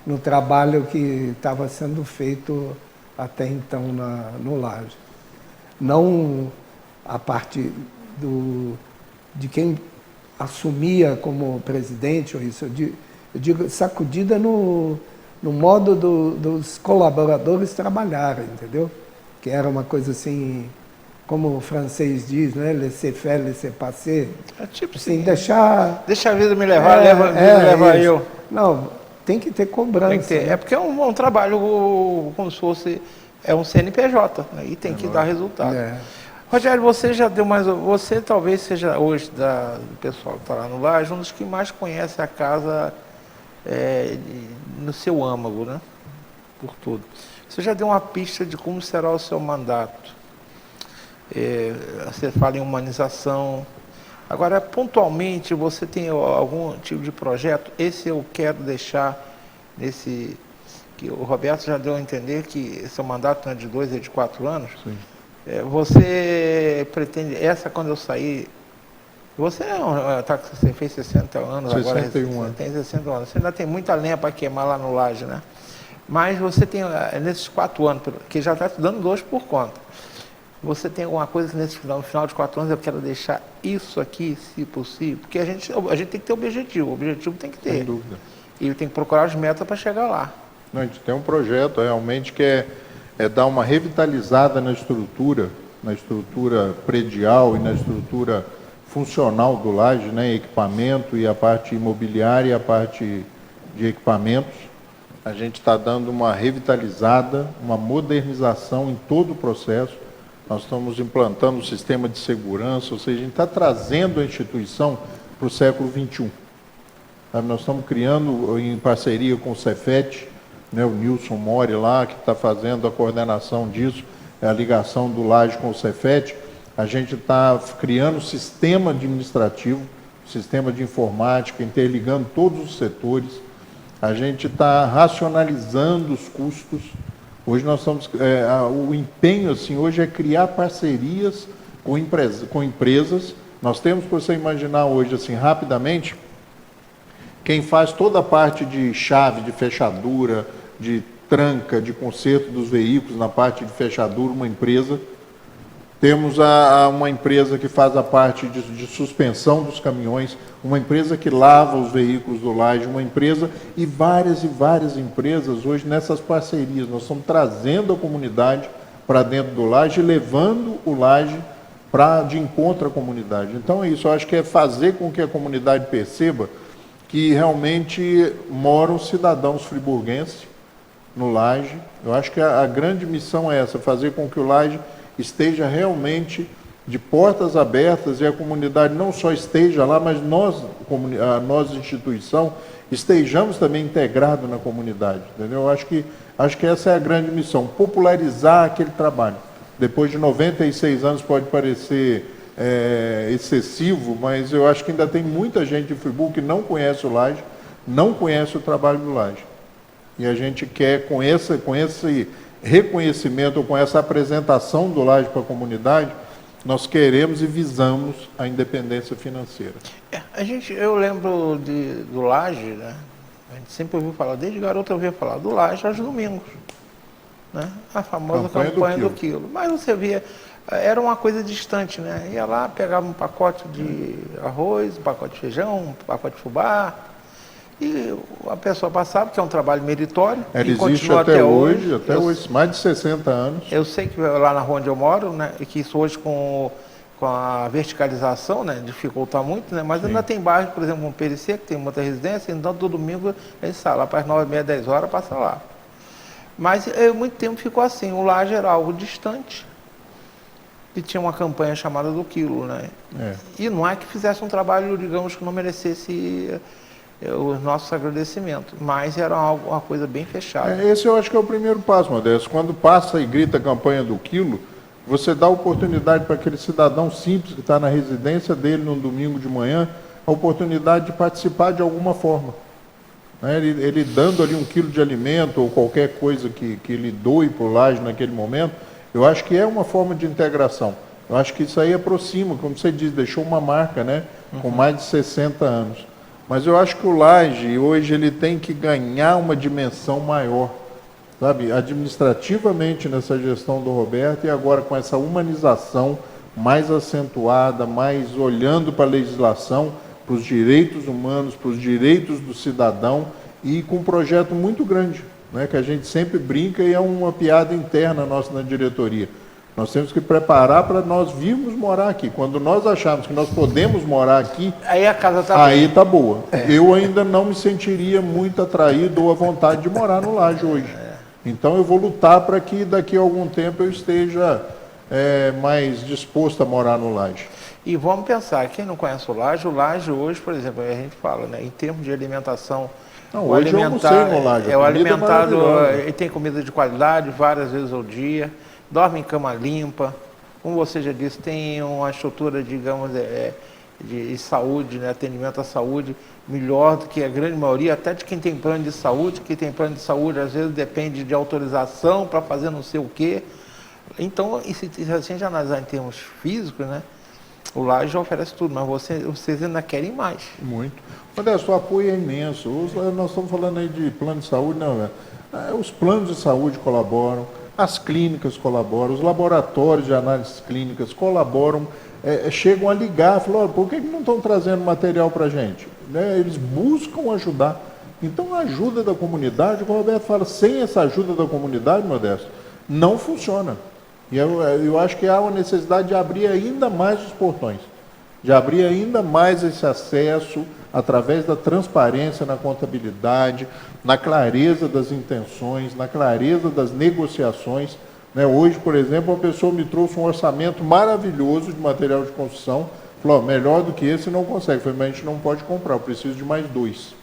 no trabalho que estava sendo feito até então no Laje. Não a parte de quem assumia como presidente, ou isso, eu digo sacudida no modo dos colaboradores trabalharem, entendeu? Que era uma coisa assim, como o francês diz, né? Laissez-faire, laissez-passer.
Tipo
assim, deixar
a vida me levar, leva eu.
Não, tem que ter cobrança.
Tem que ter.
Né?
É porque é um trabalho como se fosse um CNPJ, né? E tem que dar resultado. Rogério, você já deu mais... Você talvez seja hoje, do pessoal que está lá no Laje, um dos que mais conhece a casa no seu âmago, né? Por tudo. Você já deu uma pista de como será o seu mandato. Você fala em humanização. Agora, pontualmente, você tem algum tipo de projeto? Esse eu quero deixar nesse... que o Roberto já deu a entender que seu mandato não é de 2, é de 4 anos.
Sim.
Você pretende, quando eu sair, você fez 60 anos
61
agora,
anos.
Tem 60 anos, você ainda tem muita lenha para queimar lá no Laje, né? Mas você tem, nesses 4 anos, que já está dando 2 por conta, você tem alguma coisa que no final de 4 anos eu quero deixar isso aqui, se possível, porque a gente tem que ter objetivo, o objetivo tem que ter.
Sem dúvida.
E tem que procurar as metas para chegar lá.
Não, a gente tem um projeto realmente que é dar uma revitalizada na estrutura predial e na estrutura funcional do Laje, né, equipamento e a parte imobiliária e a parte de equipamentos. A gente está dando uma revitalizada, uma modernização em todo o processo. Nós estamos implantando um sistema de segurança, ou seja, a gente está trazendo a instituição para o século XXI. Sabe, nós estamos criando, em parceria com o Cefet, né, o Nilson Mori lá, que está fazendo a coordenação disso, a ligação do Laje com o Cefet, a gente está criando um sistema administrativo, sistema de informática, interligando todos os setores, a gente está racionalizando os custos. Hoje nós estamos, o empenho assim, hoje é criar parcerias com empresas. Nós temos, para você imaginar hoje, assim, rapidamente, quem faz toda a parte de chave, de fechadura, de tranca, de conserto dos veículos, na parte de fechadura, uma empresa. Temos uma empresa que faz a parte de suspensão dos caminhões, uma empresa que lava os veículos do Laje, uma empresa e várias empresas hoje nessas parcerias. Nós estamos trazendo a comunidade para dentro do Laje e levando o Laje de encontro à comunidade. Então é isso, eu acho que é fazer com que a comunidade perceba que realmente moram cidadãos friburguenses no Laje. Eu acho que a grande missão é essa, fazer com que o Laje esteja realmente de portas abertas e a comunidade não só esteja lá, mas nós instituição, estejamos também integrados na comunidade, entendeu? Eu acho que essa é a grande missão, popularizar aquele trabalho. Depois de 96 anos pode parecer excessivo, mas eu acho que ainda tem muita gente de Friburgo que não conhece o Laje, não conhece o trabalho do Laje. E a gente quer, com esse reconhecimento, ou com essa apresentação do Laje para a comunidade, nós queremos e visamos a independência financeira.
Eu lembro do Laje, né? A gente sempre ouviu falar, desde garoto eu ouvia falar do Laje aos domingos, né? A famosa campanha do quilo. Mas você via, era uma coisa distante, né? Ia lá, pegava um pacote de arroz, um pacote de feijão, um pacote de fubá, e a pessoa passava, que é um trabalho meritório.
Ela existe até hoje, mais de 60 anos.
Eu sei que lá na rua onde eu moro, né, e que isso hoje com a verticalização, né, dificulta muito, né, mas sim, ainda tem bairros, por exemplo, como Pericê, que tem muita residência, então todo domingo a gente sai lá para as 9h30, 10 horas, passa lá. Mas muito tempo ficou assim, o Laje era algo distante, e tinha uma campanha chamada do quilo, né? E não é que fizesse um trabalho, digamos, que não merecesse os nossos agradecimentos, mas era uma coisa bem fechada.
Esse eu acho que é o primeiro passo, Modesto. Quando passa e grita a campanha do quilo, você dá oportunidade para aquele cidadão simples que está na residência dele num domingo de manhã, a oportunidade de participar de alguma forma. né? Ele dando ali 1 quilo de alimento ou qualquer coisa que ele doe para o Laje naquele momento, eu acho que é uma forma de integração. Eu acho que isso aí aproxima, como você diz, deixou uma marca, né? Com mais de 60 anos. Mas eu acho que o Laje, hoje, ele tem que ganhar uma dimensão maior, sabe? Administrativamente nessa gestão do Roberto e agora com essa humanização mais acentuada, mais olhando para a legislação, para os direitos humanos, para os direitos do cidadão e com um projeto muito grande, né? Que a gente sempre brinca e é uma piada interna nossa na diretoria. Nós temos que preparar para nós virmos morar aqui. Quando nós acharmos que nós podemos morar aqui,
aí a casa está
aí está boa. Eu ainda não me sentiria muito atraído ou à vontade de morar no Laje hoje. Então eu vou lutar para que daqui a algum tempo eu esteja mais disposto a morar no Laje.
E vamos pensar, quem não conhece o Laje hoje, por exemplo, a gente fala, né, em termos de alimentação,
não, hoje eu almocei no Laje.
O alimentado, ele tem comida de qualidade várias vezes ao dia, dorme em cama limpa, como você já disse, tem uma estrutura, digamos, de saúde, né, atendimento à saúde, melhor do que a grande maioria, até de quem tem plano de saúde, que tem plano de saúde, às vezes depende de autorização para fazer não sei o quê. Então, e se a gente analisar em termos físicos, né, o Laje já oferece tudo, mas vocês ainda querem mais.
Muito. Modesto, o apoio é imenso. Nós estamos falando aí de plano de saúde, não, os planos de saúde colaboram, as clínicas colaboram, os laboratórios de análises clínicas colaboram, chegam a ligar, falam, por que não estão trazendo material para a gente? Né? Eles buscam ajudar. Então, a ajuda da comunidade, o Roberto fala, sem essa ajuda da comunidade, Modesto, não funciona. E eu acho que há uma necessidade de abrir ainda mais os portões, de abrir ainda mais esse acesso através da transparência na contabilidade, na clareza das intenções, na clareza das negociações. Né? Hoje, por exemplo, uma pessoa me trouxe um orçamento maravilhoso de material de construção, falou, melhor do que esse não consegue. Eu falei, mas a gente não pode comprar, eu preciso de mais 2.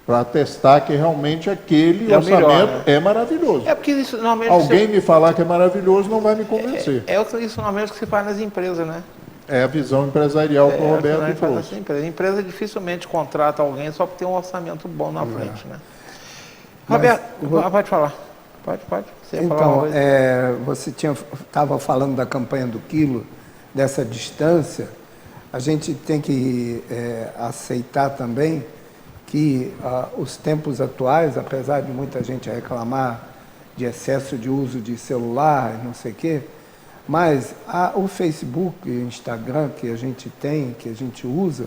Para atestar que realmente aquele orçamento melhor, né? É maravilhoso.
Porque isso normalmente
alguém me falar que é maravilhoso não vai me convencer.
Isso normalmente que se faz nas empresas, né?
É a visão empresarial que o Roberto trouxe.
A empresa dificilmente contrata alguém só para ter um orçamento bom na frente, né? Roberto, pode falar. Pode. Você
então, você estava falando da campanha do quilo, dessa distância. A gente tem que aceitar também que os tempos atuais, apesar de muita gente reclamar de excesso de uso de celular, não sei o quê, mas o Facebook e o Instagram que a gente tem, que a gente usa,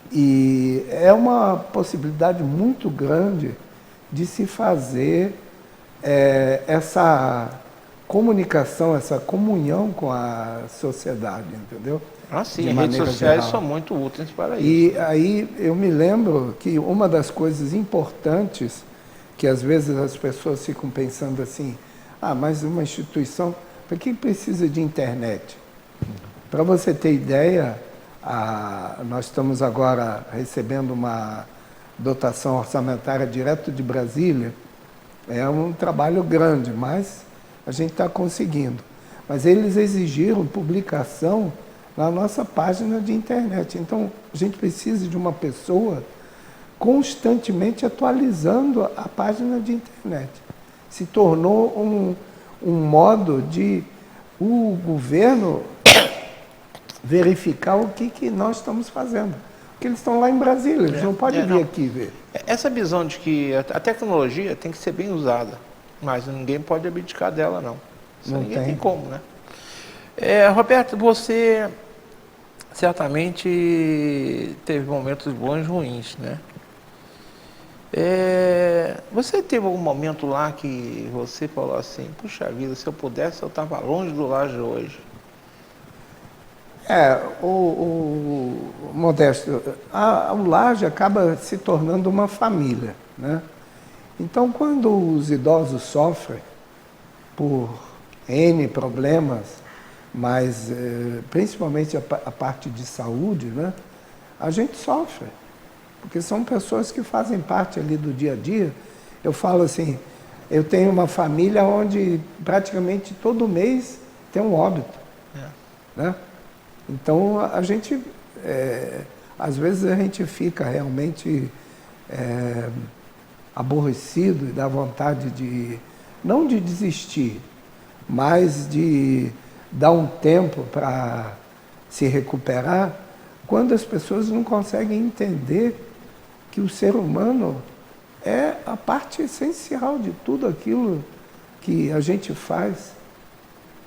e é uma possibilidade muito grande de se fazer essa comunicação, essa comunhão com a sociedade, entendeu?
Sim, as redes sociais são muito úteis para isso.
E aí eu me lembro que uma das coisas importantes, que às vezes as pessoas ficam pensando assim, mas uma instituição, para que precisa de internet? Para você ter ideia, nós estamos agora recebendo uma dotação orçamentária direto de Brasília, é um trabalho grande, mas a gente está conseguindo. Mas eles exigiram publicação na nossa página de internet. Então, a gente precisa de uma pessoa constantemente atualizando a página de internet. Se tornou um modo de o governo verificar o que nós estamos fazendo. Porque eles estão lá em Brasília, eles não podem vir aqui ver.
Essa visão de que a tecnologia tem que ser bem usada, mas ninguém pode abdicar dela, não. Isso ninguém tem como, né? Roberto, você certamente teve momentos bons e ruins, né? Você teve algum momento lá que você falou assim, puxa vida, se eu pudesse, eu estava longe do Laje hoje?
Modesto, o Laje acaba se tornando uma família, né? Então, quando os idosos sofrem por N problemas, mas principalmente a parte de saúde, né, a gente sofre, porque são pessoas que fazem parte ali do dia a dia. Eu falo assim, eu tenho uma família onde praticamente todo mês tem um óbito, né? Então a gente, às vezes a gente fica realmente aborrecido e dá vontade de, não de desistir, mas de dar um tempo para se recuperar, quando as pessoas não conseguem entender que o ser humano é a parte essencial de tudo aquilo que a gente faz.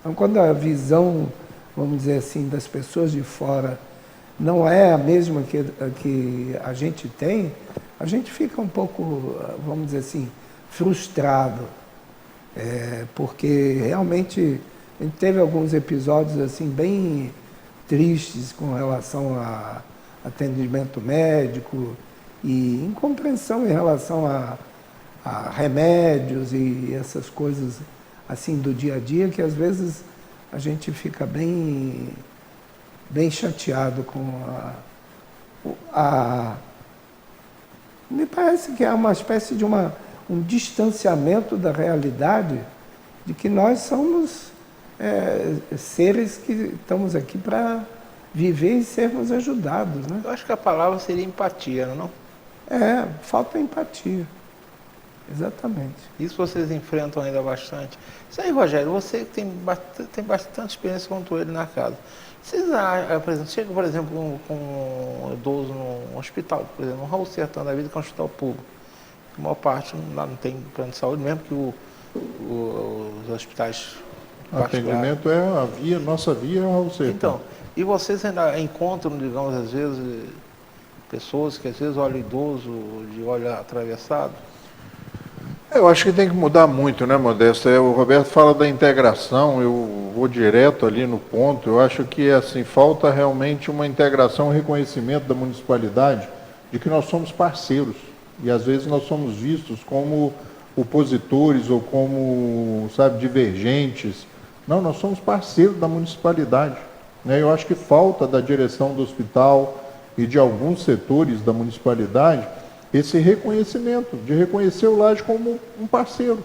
Então, quando a visão, vamos dizer assim, das pessoas de fora não é a mesma que a gente tem, a gente fica um pouco, vamos dizer assim, frustrado, porque realmente a gente teve alguns episódios assim bem tristes com relação a atendimento médico e incompreensão em relação a remédios e essas coisas assim do dia a dia, que às vezes a gente fica bem chateado com me parece que é uma espécie de um distanciamento da realidade, de que nós somos seres que estamos aqui para viver e sermos ajudados, né?
Eu acho que a palavra seria empatia, não?
Falta empatia. Exatamente.
Isso vocês enfrentam ainda bastante. Isso aí, Rogério, você tem bastante experiência quanto ele na casa. Vocês, por exemplo, chega, por exemplo, com um idoso num hospital, por exemplo, no Raul Sertão da vida, que é um hospital público. A maior parte lá não tem plano de saúde, mesmo que os hospitais
atendimento nossa via é o Raul Sertão.
Então, e vocês ainda encontram, digamos, às vezes, pessoas que às vezes olham idoso de olho atravessado?
Eu acho que tem que mudar muito, né, Modesto? O Roberto fala da integração, eu vou direto ali no ponto. Eu acho que assim falta realmente uma integração, um reconhecimento da municipalidade de que nós somos parceiros. E às vezes nós somos vistos como opositores ou como, divergentes. Não, nós somos parceiros da municipalidade, né? Eu acho que falta da direção do hospital e de alguns setores da municipalidade esse reconhecimento, de reconhecer o Laje como um parceiro.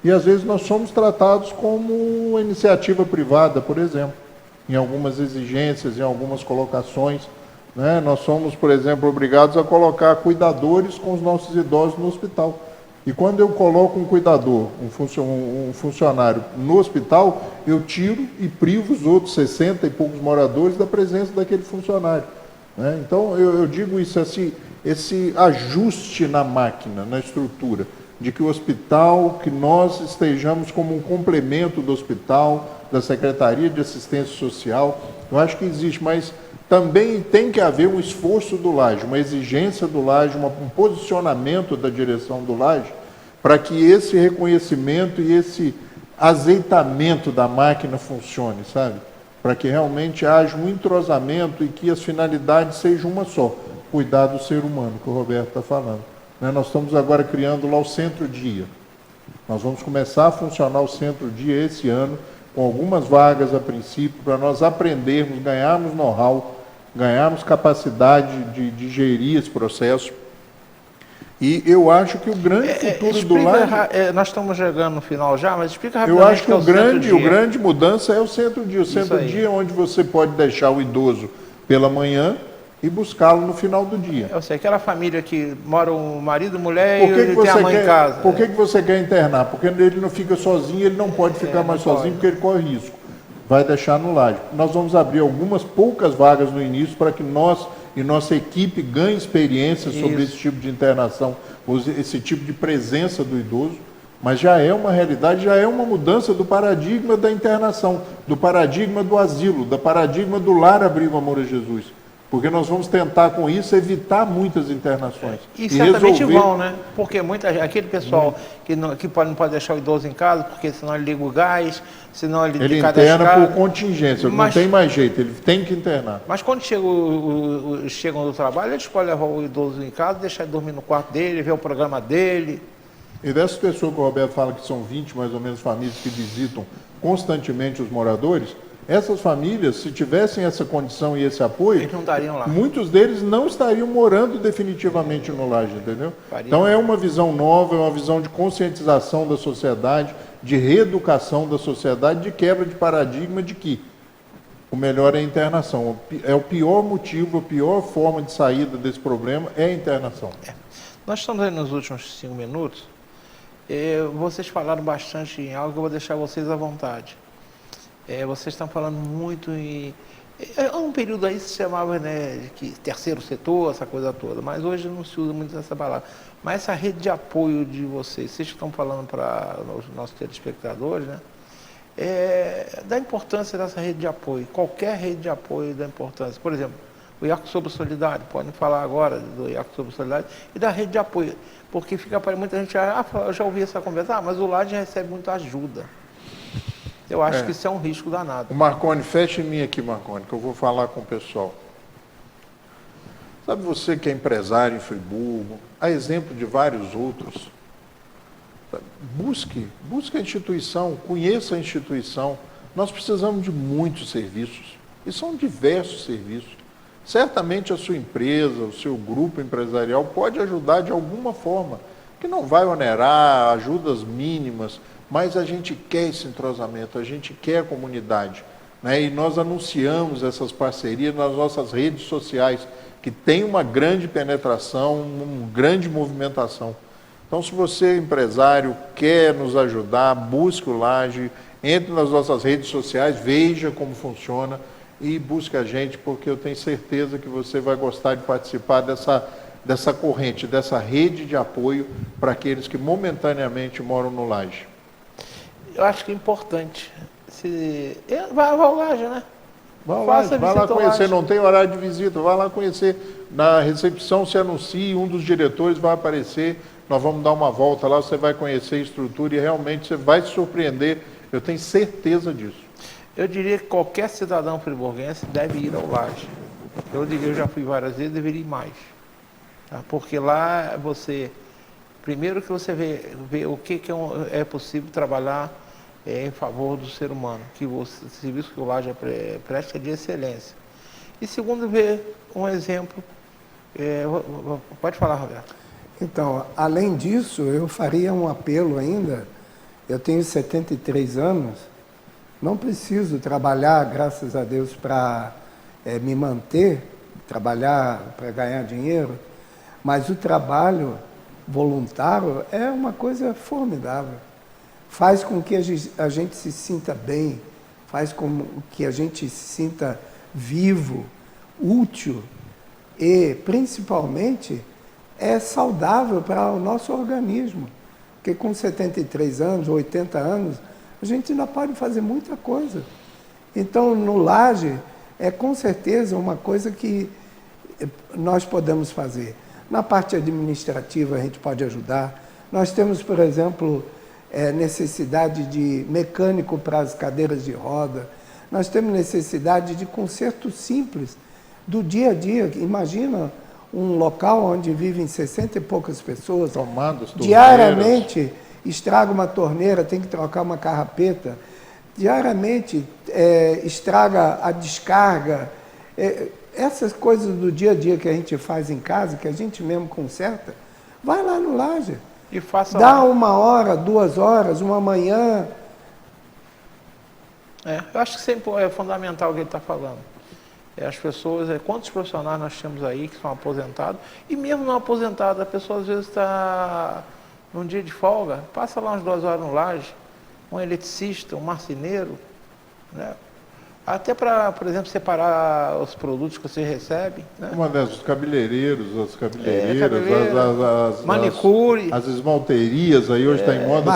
E às vezes nós somos tratados como iniciativa privada, por exemplo, em algumas exigências, em algumas colocações, né? Nós somos, por exemplo, obrigados a colocar cuidadores com os nossos idosos no hospital. E quando eu coloco um cuidador, um funcionário no hospital, eu tiro e privo os outros 60 e poucos moradores da presença daquele funcionário, né? Então eu digo isso assim, esse ajuste na máquina, na estrutura, de que o hospital, que nós estejamos como um complemento do hospital, da Secretaria de Assistência Social, eu acho que existe, mas também tem que haver um esforço do Laje, uma exigência do Laje, um posicionamento da direção do Laje, para que esse reconhecimento e esse azeitamento da máquina funcione, sabe? Para que realmente haja um entrosamento e que as finalidades sejam uma só. Cuidar do ser humano, que o Roberto está falando. Né? Nós estamos agora criando lá o Centro-Dia. Nós vamos começar a funcionar o Centro-Dia esse ano, com algumas vagas a princípio, para nós aprendermos, ganharmos know-how, ganharmos capacidade de gerir esse processo. E eu acho que o grande futuro do Laje...
nós estamos chegando no final já, mas explica rapidamente.
Eu acho que o grande mudança é o Centro-Dia. O Centro-Dia é onde você pode deixar o idoso pela manhã e buscá-lo no final do dia.
Eu sei, aquela família que mora o marido, a mulher e tem a mãe em casa.
Por que você quer internar? Porque ele não fica sozinho, ele não pode ficar mais sozinho, porque ele corre risco. Vai deixar no Laje. Nós vamos abrir algumas poucas vagas no início para que nós e nossa equipe ganhe experiência sobre esse tipo de internação, esse tipo de presença do idoso, mas já é uma realidade, já é uma mudança do paradigma da internação, do paradigma do asilo, do paradigma do lar Abrigo Amor a Jesus. Porque nós vamos tentar, com isso, evitar muitas internações.
E certamente vão, né? Porque aquele pessoal que não pode deixar o idoso em casa, porque senão ele liga o gás, senão ele
interna por contingência, não tem mais jeito, ele tem que internar.
Mas quando chegam do trabalho, eles podem levar o idoso em casa, deixar ele dormir no quarto dele, ver o programa dele.
E dessas pessoas que o Roberto fala que são 20, mais ou menos, famílias que visitam constantemente os moradores, essas famílias, se tivessem essa condição e esse apoio,
eles não estariam lá.
Muitos deles não estariam morando definitivamente no Laje, entendeu? Então é uma visão nova, é uma visão de conscientização da sociedade, de reeducação da sociedade, de quebra de paradigma de que o melhor é a internação. É o pior motivo, a pior forma de saída desse problema é a internação.
Nós estamos aí nos últimos 5 minutos. Vocês falaram bastante em algo que eu vou deixar vocês à vontade. Vocês estão falando muito em... um período aí se chamava, né, de terceiro setor, essa coisa toda, mas hoje não se usa muito essa palavra. Mas essa rede de apoio de vocês estão falando para os nossos telespectadores, né, da importância dessa rede de apoio, qualquer rede de apoio da importância. Por exemplo, o Yakisoba Solidário, podem falar agora do Yakisoba Solidário e da rede de apoio, porque fica para muita gente, eu já ouvi essa conversa, mas o Laje recebe muita ajuda. Eu acho que isso é um risco danado.
O Marconi, fecha em mim aqui, Marconi, que eu vou falar com o pessoal. Sabe você que é empresário em Friburgo, a exemplo de vários outros, busque a instituição, conheça a instituição. Nós precisamos de muitos serviços, e são diversos serviços. Certamente a sua empresa, o seu grupo empresarial pode ajudar de alguma forma, que não vai onerar, ajudas mínimas, mas a gente quer esse entrosamento, a gente quer a comunidade, né? E nós anunciamos essas parcerias nas nossas redes sociais, que tem uma grande penetração, uma grande movimentação. Então, se você, empresário, quer nos ajudar, busque o Laje, entre nas nossas redes sociais, veja como funciona e busque a gente, porque eu tenho certeza que você vai gostar de participar dessa corrente, dessa rede de apoio para aqueles que momentaneamente moram no Laje.
Eu acho que é importante. Vai ao Laje, né?
Vai lá conhecer, não tem horário de visita, vai lá conhecer. Na recepção se anuncie, um dos diretores vai aparecer, nós vamos dar uma volta lá, você vai conhecer a estrutura e realmente você vai se surpreender, eu tenho certeza disso.
Eu diria que qualquer cidadão friburguense deve ir ao Laje. Eu já fui várias vezes, deveria ir mais. Tá? Porque lá primeiro que você vê o que é possível trabalhar em favor do ser humano, que o serviço que o Laje presta é de excelência. E segundo, ver um exemplo. Pode falar, Roberto.
Então, além disso, eu faria um apelo ainda. Eu tenho 73 anos, não preciso trabalhar, graças a Deus, para me manter, trabalhar para ganhar dinheiro, mas o trabalho voluntário é uma coisa formidável. Faz com que a gente se sinta bem, faz com que a gente se sinta vivo, útil e, principalmente, é saudável para o nosso organismo. Porque com 73 anos, 80 anos, a gente ainda pode fazer muita coisa. Então, no Laje, é com certeza uma coisa que nós podemos fazer. Na parte administrativa, a gente pode ajudar. Nós temos, por exemplo, necessidade de mecânico para as cadeiras de roda. Nós temos necessidade de conserto simples do dia a dia. Imagina um local onde vivem 60 e poucas pessoas.
Tomadas,
diariamente estraga uma torneira, tem que trocar uma carrapeta. Diariamente estraga a descarga. Essas coisas do dia a dia que a gente faz em casa, que a gente mesmo conserta, vai lá no Laje.
E faça
dá 1 hora, 2 horas, uma manhã.
Eu acho que sempre é fundamental o que ele está falando. As pessoas, quantos profissionais nós temos aí que são aposentados, e mesmo não aposentados, a pessoa às vezes está num dia de folga, passa lá umas 2 horas no Laje, um eletricista, um marceneiro, né? Até para, por exemplo, separar os produtos que você recebe. Né?
Uma dessas, os cabeleireiros,
manicure.
As esmalterias, aí hoje está em moda.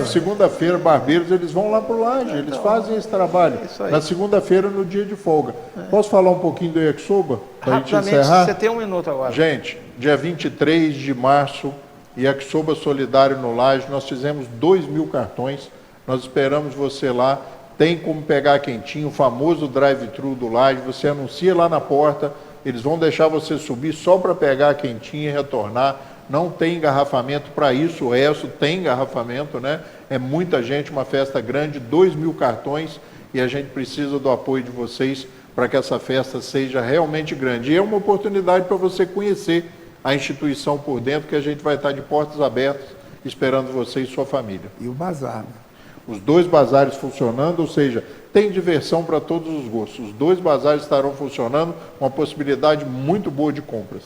Segunda-feira, barbeiros, eles vão lá para o Laje, eles fazem esse trabalho. Na segunda-feira, no dia de folga. Posso falar um pouquinho do Yakisoba? Para a gente encerrar?
Você tem 1 minuto agora.
Gente, dia 23 de março, Yakisoba Solidário no Laje, nós fizemos 2.000 cartões, nós esperamos você lá. Tem como pegar quentinho, o famoso drive-thru do Laje, você anuncia lá na porta, eles vão deixar você subir só para pegar quentinho e retornar, não tem engarrafamento para isso, o resto tem engarrafamento, né? É muita gente, uma festa grande, 2.000 cartões, e a gente precisa do apoio de vocês para que essa festa seja realmente grande. E é uma oportunidade para você conhecer a instituição por dentro, que a gente vai estar de portas abertas, esperando você e sua família.
E o bazar, né?
os 2 bazares funcionando, ou seja, tem diversão para todos os gostos. Os 2 bazares estarão funcionando, uma possibilidade muito boa de compras.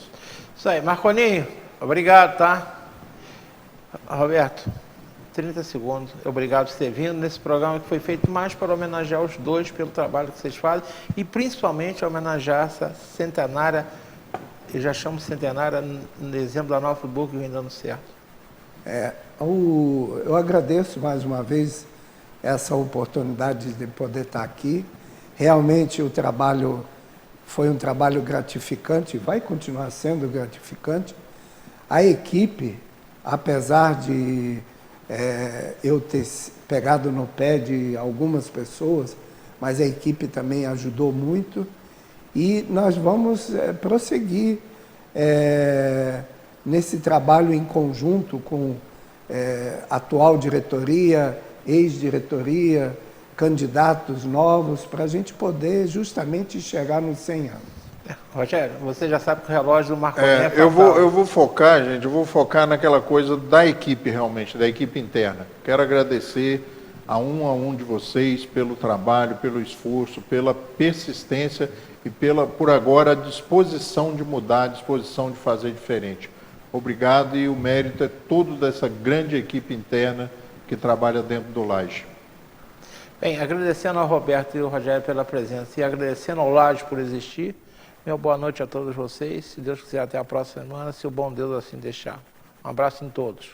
Isso aí, Marconinho, obrigado, tá? Roberto, 30 segundos. Obrigado por ter vindo nesse programa que foi feito mais para homenagear os 2 pelo trabalho que vocês fazem e principalmente homenagear essa centenária, eu já chamo centenária no exemplo da Nova Friburgo que vem dando certo.
Eu agradeço mais uma vez essa oportunidade de poder estar aqui. Realmente o trabalho foi um trabalho gratificante, vai continuar sendo gratificante. A equipe, apesar de eu ter pegado no pé de algumas pessoas, mas a equipe também ajudou muito e nós vamos prosseguir nesse trabalho em conjunto com atual diretoria, ex-diretoria, candidatos novos, para a gente poder justamente chegar nos 100 anos.
Rogério, você já sabe que o relógio do Marco
eu vou focar, gente, eu vou focar naquela coisa da equipe realmente, da equipe interna. Quero agradecer a um de vocês pelo trabalho, pelo esforço, pela persistência e por agora, a disposição de mudar, a disposição de fazer diferente. Obrigado e o mérito é todo dessa grande equipe interna que trabalha dentro do Laje.
Bem, agradecendo ao Roberto e ao Rogério pela presença e agradecendo ao Laje por existir, meu boa noite a todos vocês. Se Deus quiser, até a próxima semana, se o bom Deus assim deixar. Um abraço em todos.